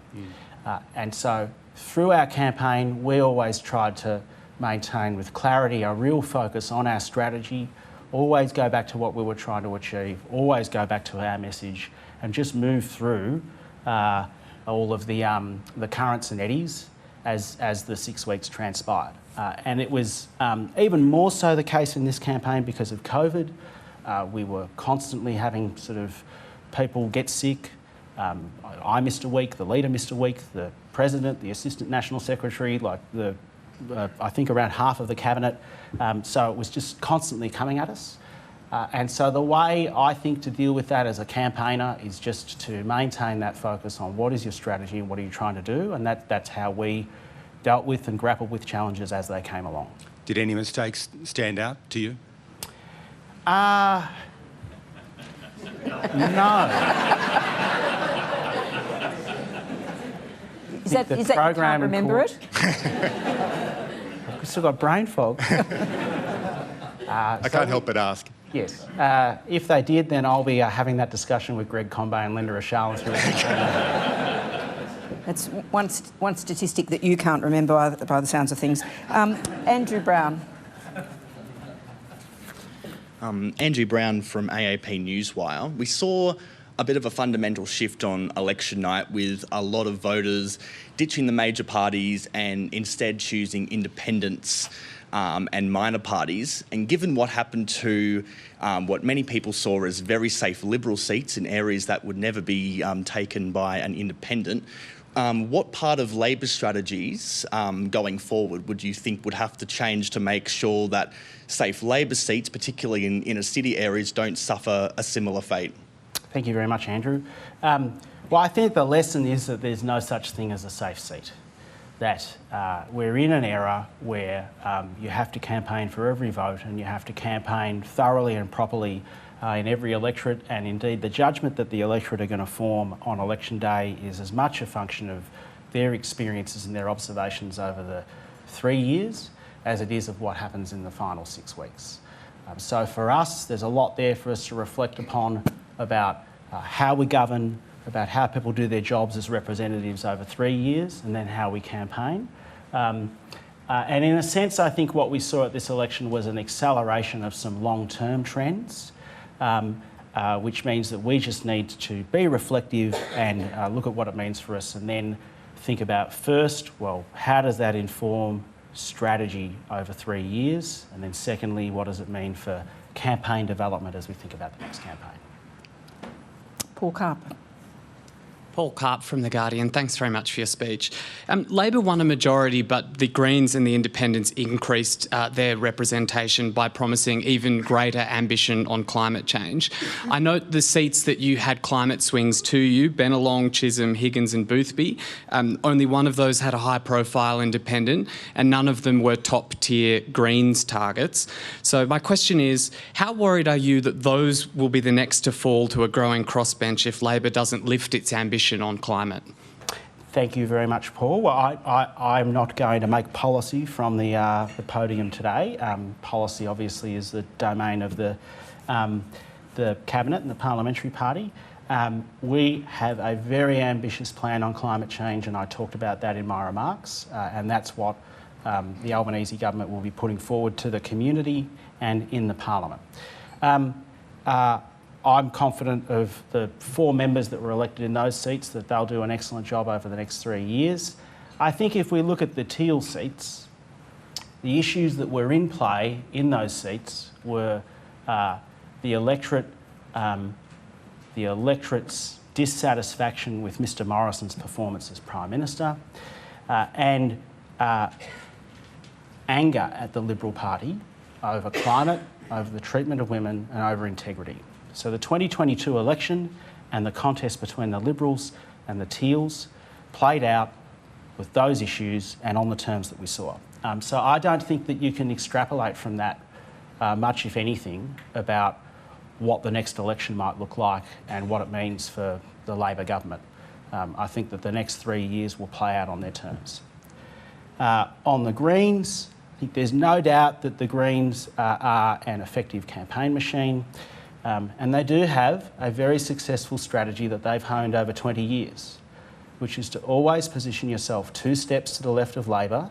And so through our campaign, we always tried to maintain with clarity a real focus on our strategy, always go back to what we were trying to achieve, always go back to our message, and just move through all of the currents and eddies as the 6 weeks transpired. And it was even more so the case in this campaign because of COVID. We were constantly having sort of people get sick. I missed a week, the leader missed a week, the president, the assistant national secretary, like I think around half of the cabinet. So it was just constantly coming at us. And so the way I think to deal with that as a campaigner is just to maintain that focus on what is your strategy and what are you trying to do, and that's how we dealt with and grappled with challenges as they came along. Did any mistakes stand out to you? No. Is that you can't remember it? I've still got brain fog. I can't help but ask. Yes. If they did, then I'll be having that discussion with Greg Combay and Linda Rochelle. That's one statistic that you can't remember by the sounds of things. Andrew Brown. Andrew Brown from AAP Newswire. We saw a bit of a fundamental shift on election night with a lot of voters ditching the major parties and instead choosing independents and minor parties. And given what happened to what many people saw as very safe Liberal seats in areas that would never be taken by an independent, what part of Labor's strategies going forward would you think would have to change to make sure that safe Labor seats, particularly in inner city areas, don't suffer a similar fate? Thank you very much, Andrew. Well, I think the lesson is that there's no such thing as a safe seat. That we're in an era where you have to campaign for every vote and you have to campaign thoroughly and properly in every electorate, and indeed the judgment that the electorate are going to form on election day is as much a function of their experiences and their observations over the 3 years as it is of what happens in the final 6 weeks. So for us, there's a lot there for us to reflect upon about how we govern, about how people do their jobs as representatives over 3 years, and then how we campaign. And in a sense, I think what we saw at this election was an acceleration of some long-term trends, which means that we just need to be reflective and look at what it means for us, and then think about first, well, how does that inform strategy over 3 years? And then secondly, what does it mean for campaign development as we think about the next campaign? Paul Karp. Paul Karp from The Guardian. Thanks very much for your speech. Labor won a majority, but the Greens and the Independents increased their representation by promising even greater ambition on climate change. I note the seats that you had climate swings to you, Bennelong, Chisholm, Higgins and Boothby. Only one of those had a high-profile independent, and none of them were top-tier Greens targets. So my question is, how worried are you that those will be the next to fall to a growing crossbench if Labor doesn't lift its ambition on climate? Thank you very much, Paul. Well, I'm not going to make policy from the podium today. Policy obviously is the domain of the Cabinet and the Parliamentary Party. We have a very ambitious plan on climate change, and I talked about that in my remarks, and that's what the Albanese government will be putting forward to the community and in the Parliament. I'm confident of the 4 members that were elected in those seats that they'll do an excellent job over the next 3 years. I think if we look at the teal seats, the issues that were in play in those seats were the electorate's dissatisfaction with Mr Morrison's performance as Prime Minister and anger at the Liberal Party over climate, over the treatment of women and over integrity. So the 2022 election and the contest between the Liberals and the Teals played out with those issues and on the terms that we saw. So I don't think that you can extrapolate from that much, if anything, about what the next election might look like and what it means for the Labor government. I think that the next 3 years will play out on their terms. On the Greens, I think there's no doubt that the Greens are an effective campaign machine, and they do have a very successful strategy that they've honed over 20 years, which is to always position yourself 2 steps to the left of Labor,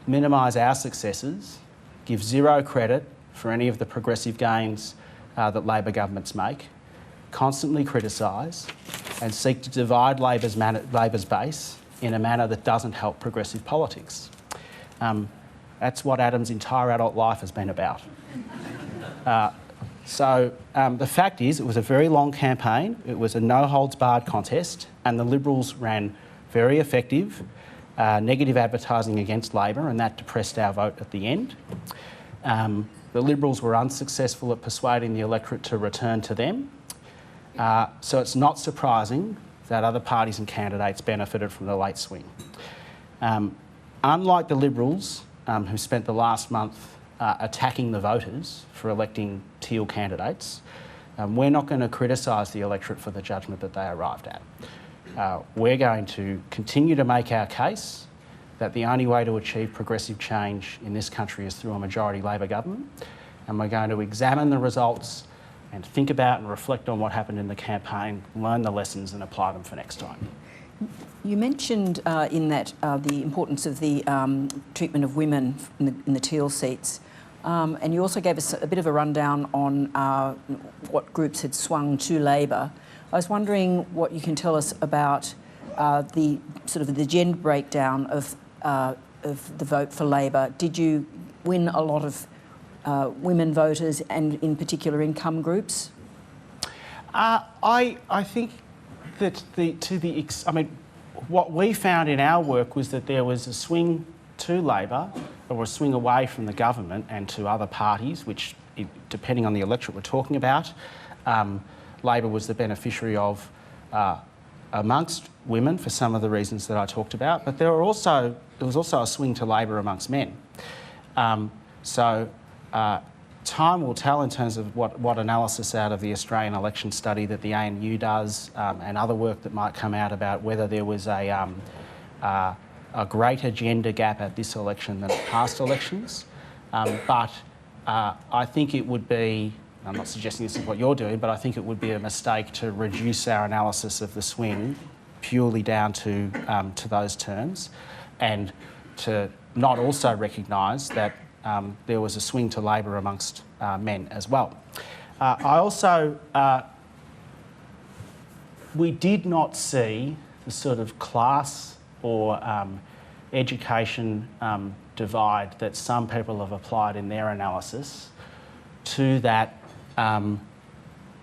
minimise our successes, give zero credit for any of the progressive gains that Labor governments make, constantly criticise and seek to divide Labor's base in a manner that doesn't help progressive politics. That's what Adam's entire adult life has been about. So the fact is, it was a very long campaign. It was a no-holds-barred contest, and the Liberals ran very effective negative advertising against Labor, and that depressed our vote at the end. The Liberals were unsuccessful at persuading the electorate to return to them. So it's not surprising that other parties and candidates benefited from the late swing. Unlike the Liberals, who spent the last month attacking the voters for electing teal candidates, we're not going to criticise the electorate for the judgment that they arrived at. We're going to continue to make our case that the only way to achieve progressive change in this country is through a majority Labor government, and we're going to examine the results and think about and reflect on what happened in the campaign, learn the lessons and apply them for next time. You mentioned in that the importance of the treatment of women in the teal seats, and you also gave us a bit of a rundown on what groups had swung to Labor. I was wondering what you can tell us about the sort of the gender breakdown of the vote for Labor. Did you win a lot of women voters and in particular income groups? I think that what we found in our work was that there was a swing to Labor or a swing away from the government and to other parties, which, depending on the electorate we're talking about, Labor was the beneficiary of amongst women for some of the reasons that I talked about, but there was also a swing to Labor amongst men. Time will tell in terms of what analysis out of the Australian election study that the ANU does and other work that might come out about whether there was a greater gender gap at this election than at past elections. But I think it would be, I'm not suggesting this is what you're doing, but I think it would be a mistake to reduce our analysis of the swing purely down to those terms, and to not also recognise that there was a swing to Labor amongst men as well. We did not see the sort of class or education divide that some people have applied in their analysis to that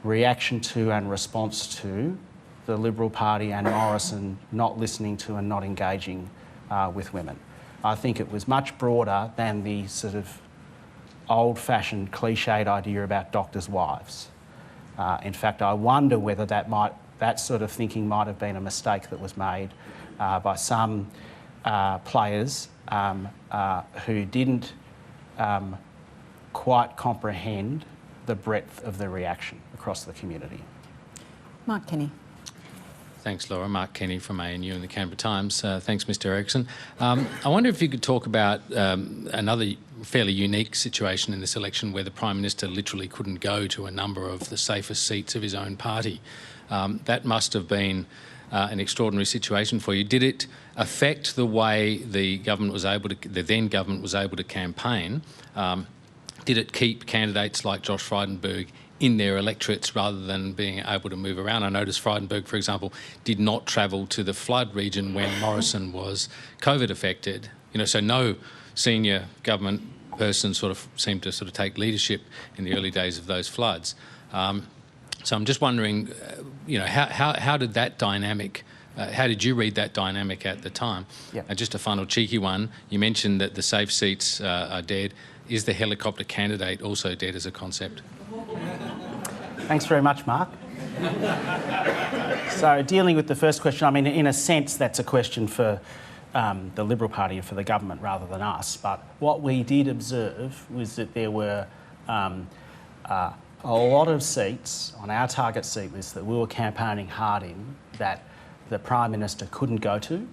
reaction to and response to the Liberal Party and Morrison not listening to and not engaging with women. I think it was much broader than the sort of old-fashioned cliched idea about doctors' wives. In fact, I wonder whether that sort of thinking might have been a mistake that was made by some players who didn't quite comprehend the breadth of the reaction across the community. Mark Kenny. Thanks, Laura. Mark Kenny from ANU and the Canberra Times. Thanks, Mr Erickson. I wonder if you could talk about another fairly unique situation in this election where the Prime Minister literally couldn't go to a number of the safest seats of his own party. That must have been an extraordinary situation for you. Did it affect the way the then government was able to campaign? Did it keep candidates like Josh Frydenberg in their electorates rather than being able to move around? I noticed Frydenberg, for example, did not travel to the flood region when Morrison was COVID affected. So no senior government person seemed to take leadership in the early days of those floods. So I'm just wondering, how did that dynamic? How did you read that dynamic at the time? Yeah. And just a final cheeky one. You mentioned that the safe seats are dead. Is the helicopter candidate also dead as a concept? Thanks very much, Mark. So dealing with the first question, in a sense that's a question for the Liberal Party and for the government rather than us, but what we did observe was that there were a lot of seats on our target seat list that we were campaigning hard in that the Prime Minister couldn't go to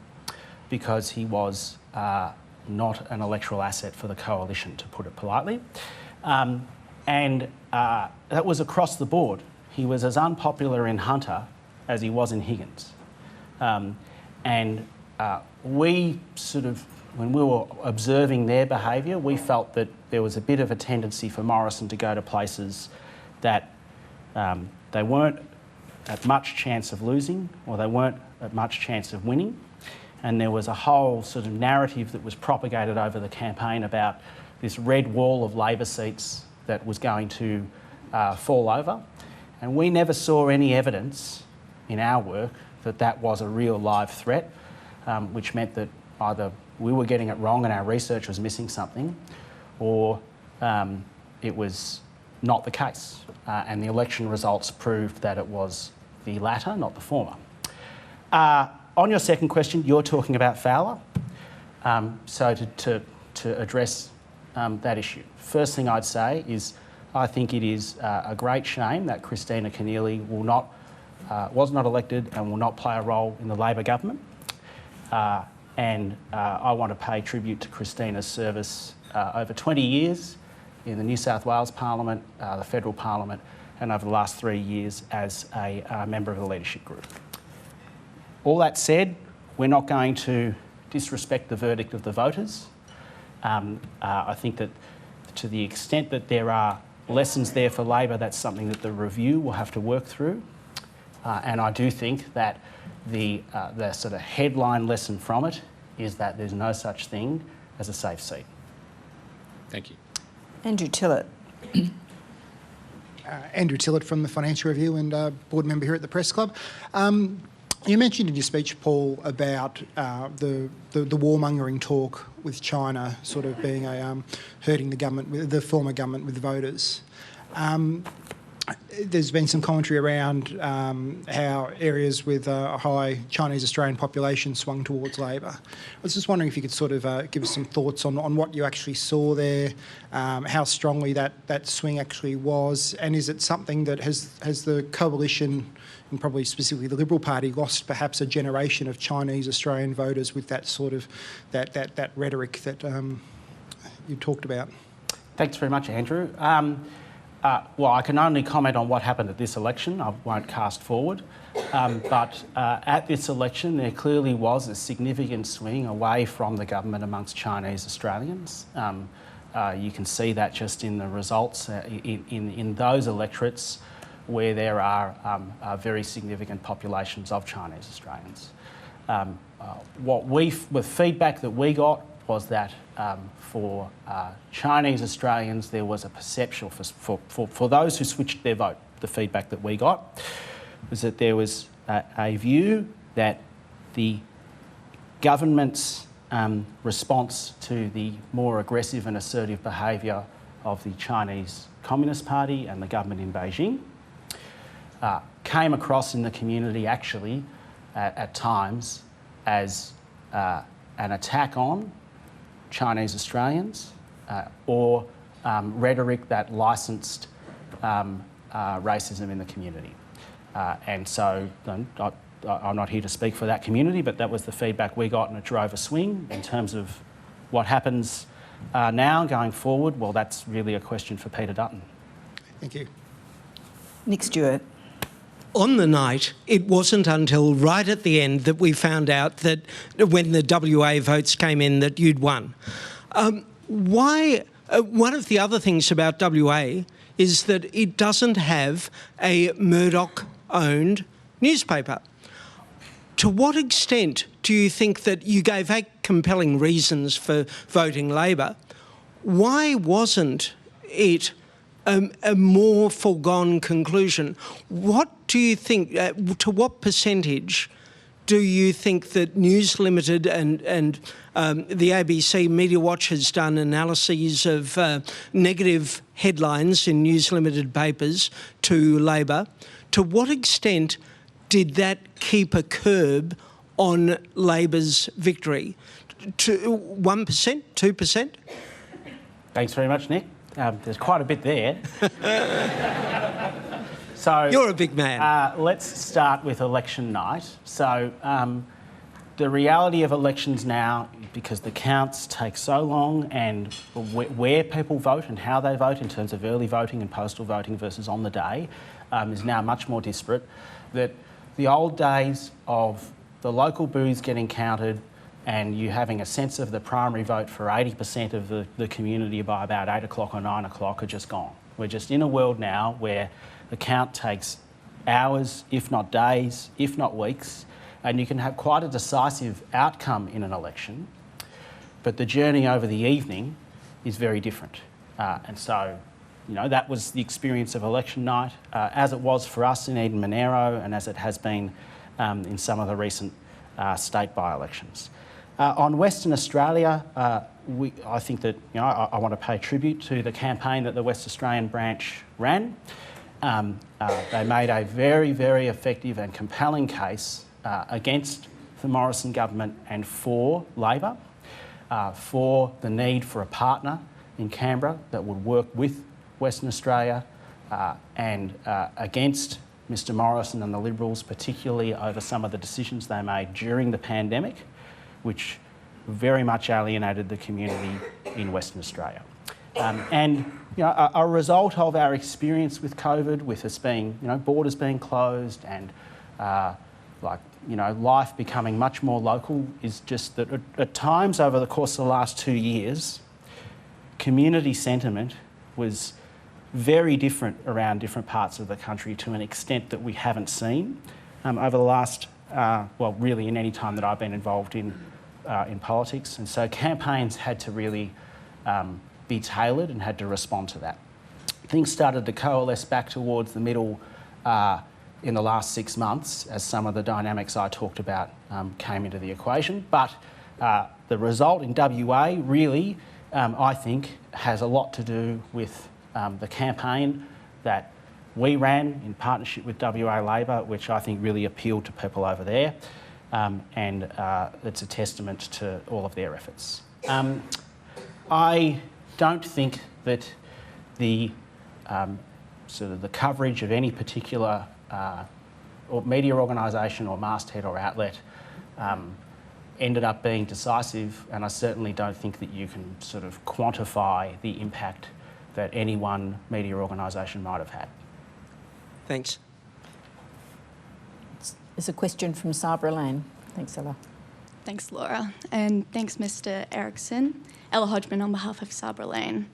because he was not an electoral asset for the coalition, to put it politely. And that was across the board. He was as unpopular in Hunter as he was in Higgins. We sort of, when we were observing their behaviour, we felt that there was a bit of a tendency for Morrison to go to places that they weren't at much chance of losing, or they weren't at much chance of winning. And there was a whole sort of narrative that was propagated over the campaign about this red wall of Labor seats that was going to fall over. And we never saw any evidence in our work that that was a real live threat, which meant that either we were getting it wrong and our research was missing something, or it was not the case. And the election results proved that it was the latter, not the former. On your second question, you're talking about Fowler. So to address that issue, first thing I'd say is I think it is a great shame that Christina Keneally was not elected and will not play a role in the Labor government. I want to pay tribute to Christina's service over 20 years in the New South Wales Parliament, the Federal Parliament, and over the last 3 years as a member of the leadership group. All that said, we're not going to disrespect the verdict of the voters. I think that to the extent that there are lessons there for Labor, that's something that the review will have to work through. And I do think that the sort of headline lesson from it is that there's no such thing as a safe seat. Thank you. Andrew Tillett. Andrew Tillett from the Financial Review and board member here at the Press Club. You mentioned in your speech, Paul, about the warmongering talk with China sort of being hurting the government, the former government, with voters. There's been some commentary around how areas with a high Chinese Australian population swung towards Labor. I was just wondering if you could sort of give us some thoughts on what you actually saw there, how strongly that swing actually was, and is it something that has the coalition, and probably specifically the Liberal Party, lost perhaps a generation of Chinese Australian voters with that sort of that rhetoric that you talked about? Thanks very much, Andrew. Well, I can only comment on what happened at this election. I won't cast forward. But at this election, there clearly was a significant swing away from the government amongst Chinese Australians. You can see that just in the results in those electorates where there are very significant populations of Chinese Australians. The feedback that we got was that for Chinese Australians, there was a perception for those who switched their vote. The feedback that we got was that there was a view that the government's response to the more aggressive and assertive behaviour of the Chinese Communist Party and the government in Beijing came across in the community actually at times as an attack on Chinese Australians or rhetoric that licensed racism in the community. And so I'm not here to speak for that community, but that was the feedback we got, and it drove a swing. In terms of what happens now going forward, well, that's really a question for Peter Dutton. Thank you. Nick Stewart. On the night, it wasn't until right at the end that we found out that when the WA votes came in that you'd won. One of the other things about WA is that it doesn't have a Murdoch-owned newspaper. To what extent do you think that you gave 8 compelling reasons for voting Labor? Why wasn't it a more foregone conclusion? What do you think, to what percentage do you think that News Limited and the ABC Media Watch has done analyses of negative headlines in News Limited papers to Labor? To what extent did that keep a curb on Labor's victory? To 1%, 2%? Thanks very much, Nick. There's quite a bit there. So You're a big man. let's start with election night. So the reality of elections now, because the counts take so long and where people vote and how they vote in terms of early voting and postal voting versus on the day, is now much more disparate, that the old days of the local booths getting counted and you having a sense of the primary vote for 80% of the community by about 8 o'clock or 9 o'clock are just gone. We're just in a world now where the count takes hours, if not days, if not weeks, and you can have quite a decisive outcome in an election, but the journey over the evening is very different. And so, you know, that was the experience of election night, as it was for us in Eden Monaro and as it has been in some of the recent state by-elections. On Western Australia, I think that, you know, I want to pay tribute to the campaign that the West Australian branch ran. They made a very, very effective and compelling case against the Morrison government and for Labor, for the need for a partner in Canberra that would work with Western Australia and against Mr Morrison and the Liberals, particularly over some of the decisions they made during the pandemic, which very much alienated the community in Western Australia. And you know, a result of our experience with COVID, with us being, you know, borders being closed and life becoming much more local, is just that at times over the course of the last 2 years, community sentiment was very different around different parts of the country to an extent that we haven't seen over the last, really in any time that I've been involved in politics. And so campaigns had to really be tailored and had to respond to that. Things started to coalesce back towards the middle in the last 6 months as some of the dynamics I talked about came into the equation. But the result in WA really, I think, has a lot to do with the campaign that we ran in partnership with WA Labor, which I think really appealed to people over there. And it's a testament to all of their efforts. I don't think that the sort of the coverage of any particular or media organisation or masthead or outlet ended up being decisive, and I certainly don't think that you can sort of quantify the impact that any one media organisation might have had. Thanks. There's a question from Sabra Lane. Thanks, Ella. Thanks, Laura. And thanks, Mr Erickson. Ella Hodgman on behalf of Sabra Lane.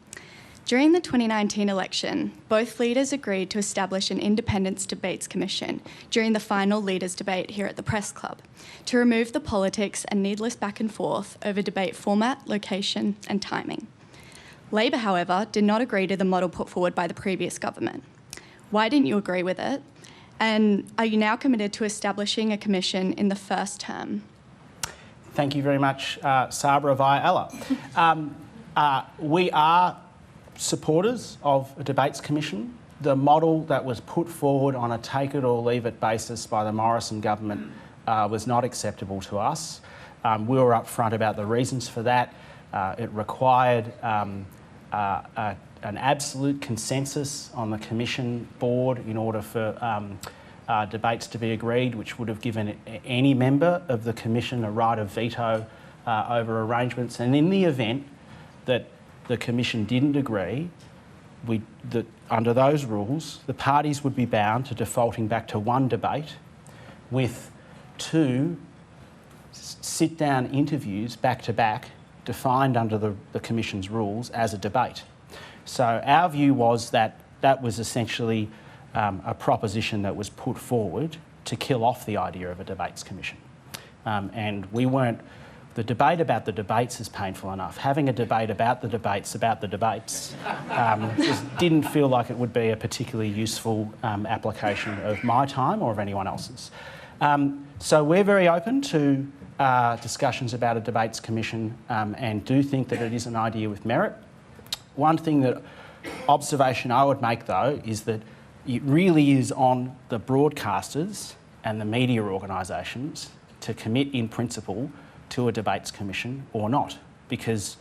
During the 2019 election, both leaders agreed to establish an independence debates commission during the final leaders' debate here at the Press Club to remove the politics and needless back and forth over debate format, location and timing. Labor, however, did not agree to the model put forward by the previous government. Why didn't you agree with it? And are you now committed to establishing a commission in the first term? Thank you very much, Sabra via Ella. We are supporters of a debates commission. The model that was put forward on a take it or leave it basis by the Morrison government was not acceptable to us. We were upfront about the reasons for that. It required an absolute consensus on the commission board in order for debates to be agreed, which would have given any member of the commission a right of veto over arrangements. And in the event that the commission didn't agree, under those rules, the parties would be bound to defaulting back to one debate with 2 sit-down interviews back-to-back defined under the Commission's rules as a debate. So our view was that that was essentially a proposition that was put forward to kill off the idea of a debates commission. And we weren't... The debate about the debates is painful enough. Having a debate about the debates just didn't feel like it would be a particularly useful application of my time or of anyone else's. So we're very open to discussions about a debates commission and do think that it is an idea with merit. One observation I would make though is that it really is on the broadcasters and the media organisations to commit in principle to a debates commission or not, because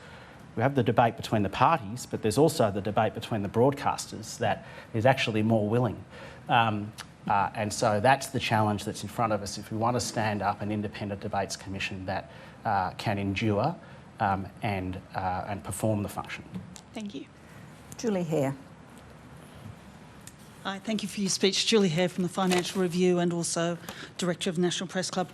we have the debate between the parties, but there's also the debate between the broadcasters that is actually more willing. And so that's the challenge that's in front of us if we want to stand up an independent debates commission that can endure and perform the function. Thank you. Julie Hare. Hi, thank you for your speech. Julie Hare from the Financial Review and also Director of the National Press Club.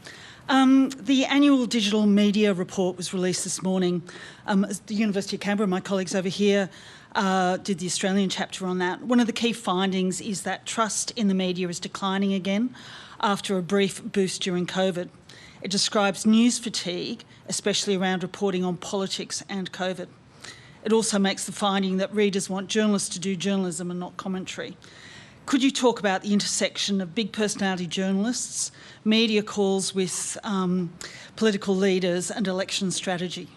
The annual digital media report was released this morning. The University of Canberra, my colleagues over here, did the Australian chapter on that. One of the key findings is that trust in the media is declining again after a brief boost during COVID. It describes news fatigue, especially around reporting on politics and COVID. It also makes the finding that readers want journalists to do journalism and not commentary. Could you talk about the intersection of big personality journalists, media calls with political leaders and election strategy?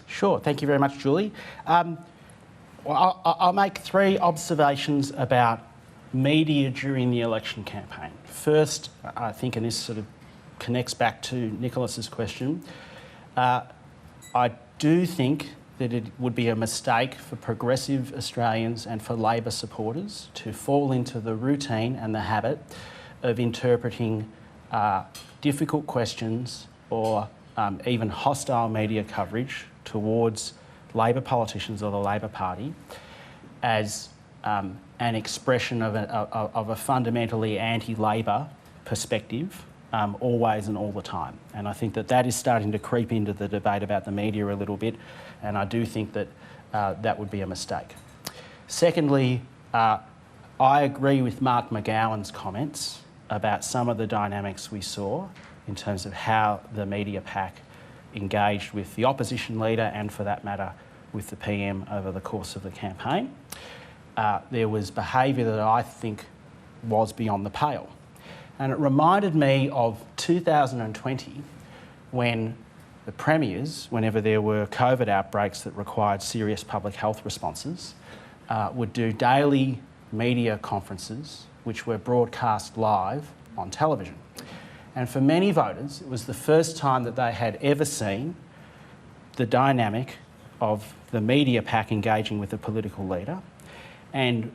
Sure, thank you very much, Julie. I'll make 3 observations about media during the election campaign. First, I think, and this sort of connects back to Nicholas's question, I do think that it would be a mistake for progressive Australians and for Labor supporters to fall into the routine and the habit of interpreting difficult questions or even hostile media coverage towards Labor politicians or the Labor Party as an expression of a fundamentally anti-Labor perspective always and all the time. And I think that that is starting to creep into the debate about the media a little bit, and I do think that that would be a mistake. Secondly, I agree with Mark McGowan's comments about some of the dynamics we saw in terms of how the media pack engaged with the opposition leader and, for that matter, with the PM over the course of the campaign. There was behaviour that I think was beyond the pale. And it reminded me of 2020 when the premiers, whenever there were COVID outbreaks that required serious public health responses, would do daily media conferences which were broadcast live on television. And for many voters, it was the first time that they had ever seen the dynamic of the media pack engaging with a political leader. And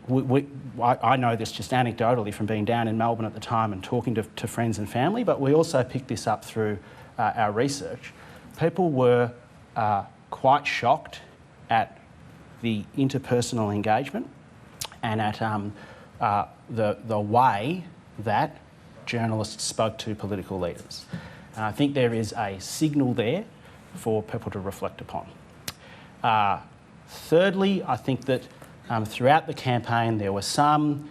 I know this just anecdotally from being down in Melbourne at the time and talking to friends and family, but we also picked this up through our research. People were quite shocked at the interpersonal engagement and at the way that journalists spoke to political leaders. And I think there is a signal there for people to reflect upon. Thirdly, I think that throughout the campaign there were some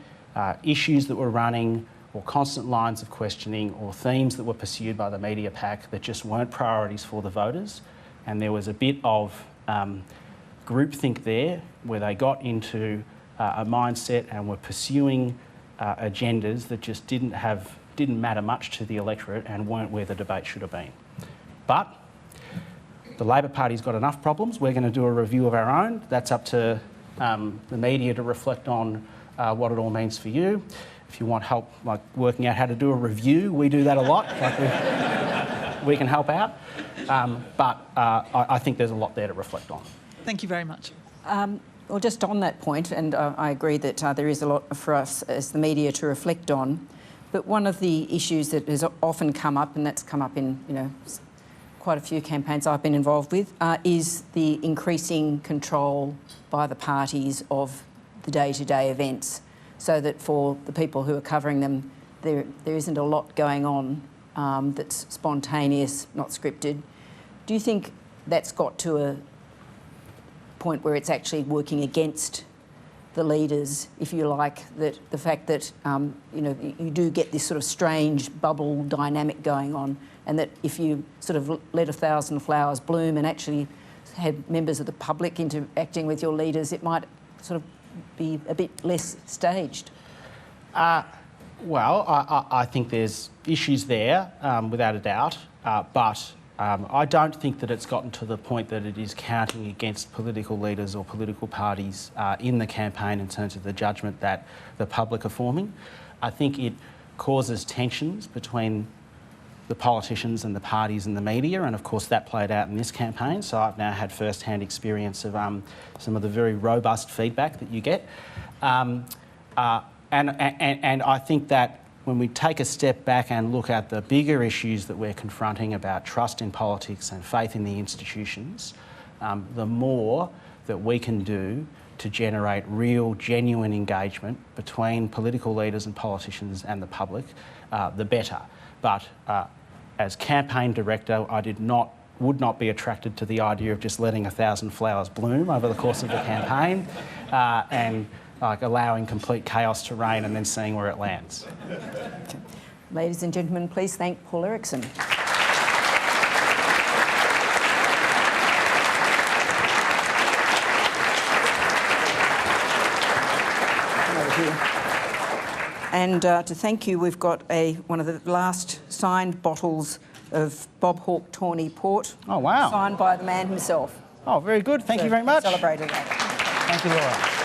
issues that were running or constant lines of questioning or themes that were pursued by the media pack that just weren't priorities for the voters. And there was a bit of groupthink there where they got into a mindset and were pursuing agendas that just didn't matter much to the electorate and weren't where the debate should have been. But the Labor Party's got enough problems. We're going to do a review of our own. That's up to the media to reflect on what it all means for you. If you want help like working out how to do a review, we do that a lot. We can help out. But I think there's a lot there to reflect on. Thank you very much. Well, just on that point, and I agree that there is a lot for us as the media to reflect on, but one of the issues that has often come up, and that's come up in quite a few campaigns I've been involved with, is the increasing control by the parties of the day-to-day events, so that for the people who are covering them, there isn't a lot going on that's spontaneous, not scripted. Do you think that's got to a point where it's actually working against the leaders, if you like, that the fact that you do get this sort of strange bubble dynamic going on, and that if you sort of let 1,000 flowers bloom and actually had members of the public interacting with your leaders, it might sort of be a bit less staged? Well, I think there's issues there, without a doubt, but I don't think that it's gotten to the point that it is counting against political leaders or political parties in the campaign in terms of the judgment that the public are forming. I think it causes tensions between the politicians and the parties and the media, and of course that played out in this campaign. So I've now had first-hand experience of some of the very robust feedback that you get. And I think that when we take a step back and look at the bigger issues that we're confronting about trust in politics and faith in the institutions, the more that we can do to generate real, genuine engagement between political leaders and politicians and the public, the better. But as campaign director, I would not be attracted to the idea of just letting 1,000 flowers bloom over the course of the campaign and like allowing complete chaos to reign and then seeing where it lands. Ladies and gentlemen, please thank Paul Erickson. And to thank you, we've got one of the last signed bottles of Bob Hawke Tawny Port. Oh, wow. Signed by the man himself. Oh, very good. Thank you very much. Celebrated that. Thank you, Laura.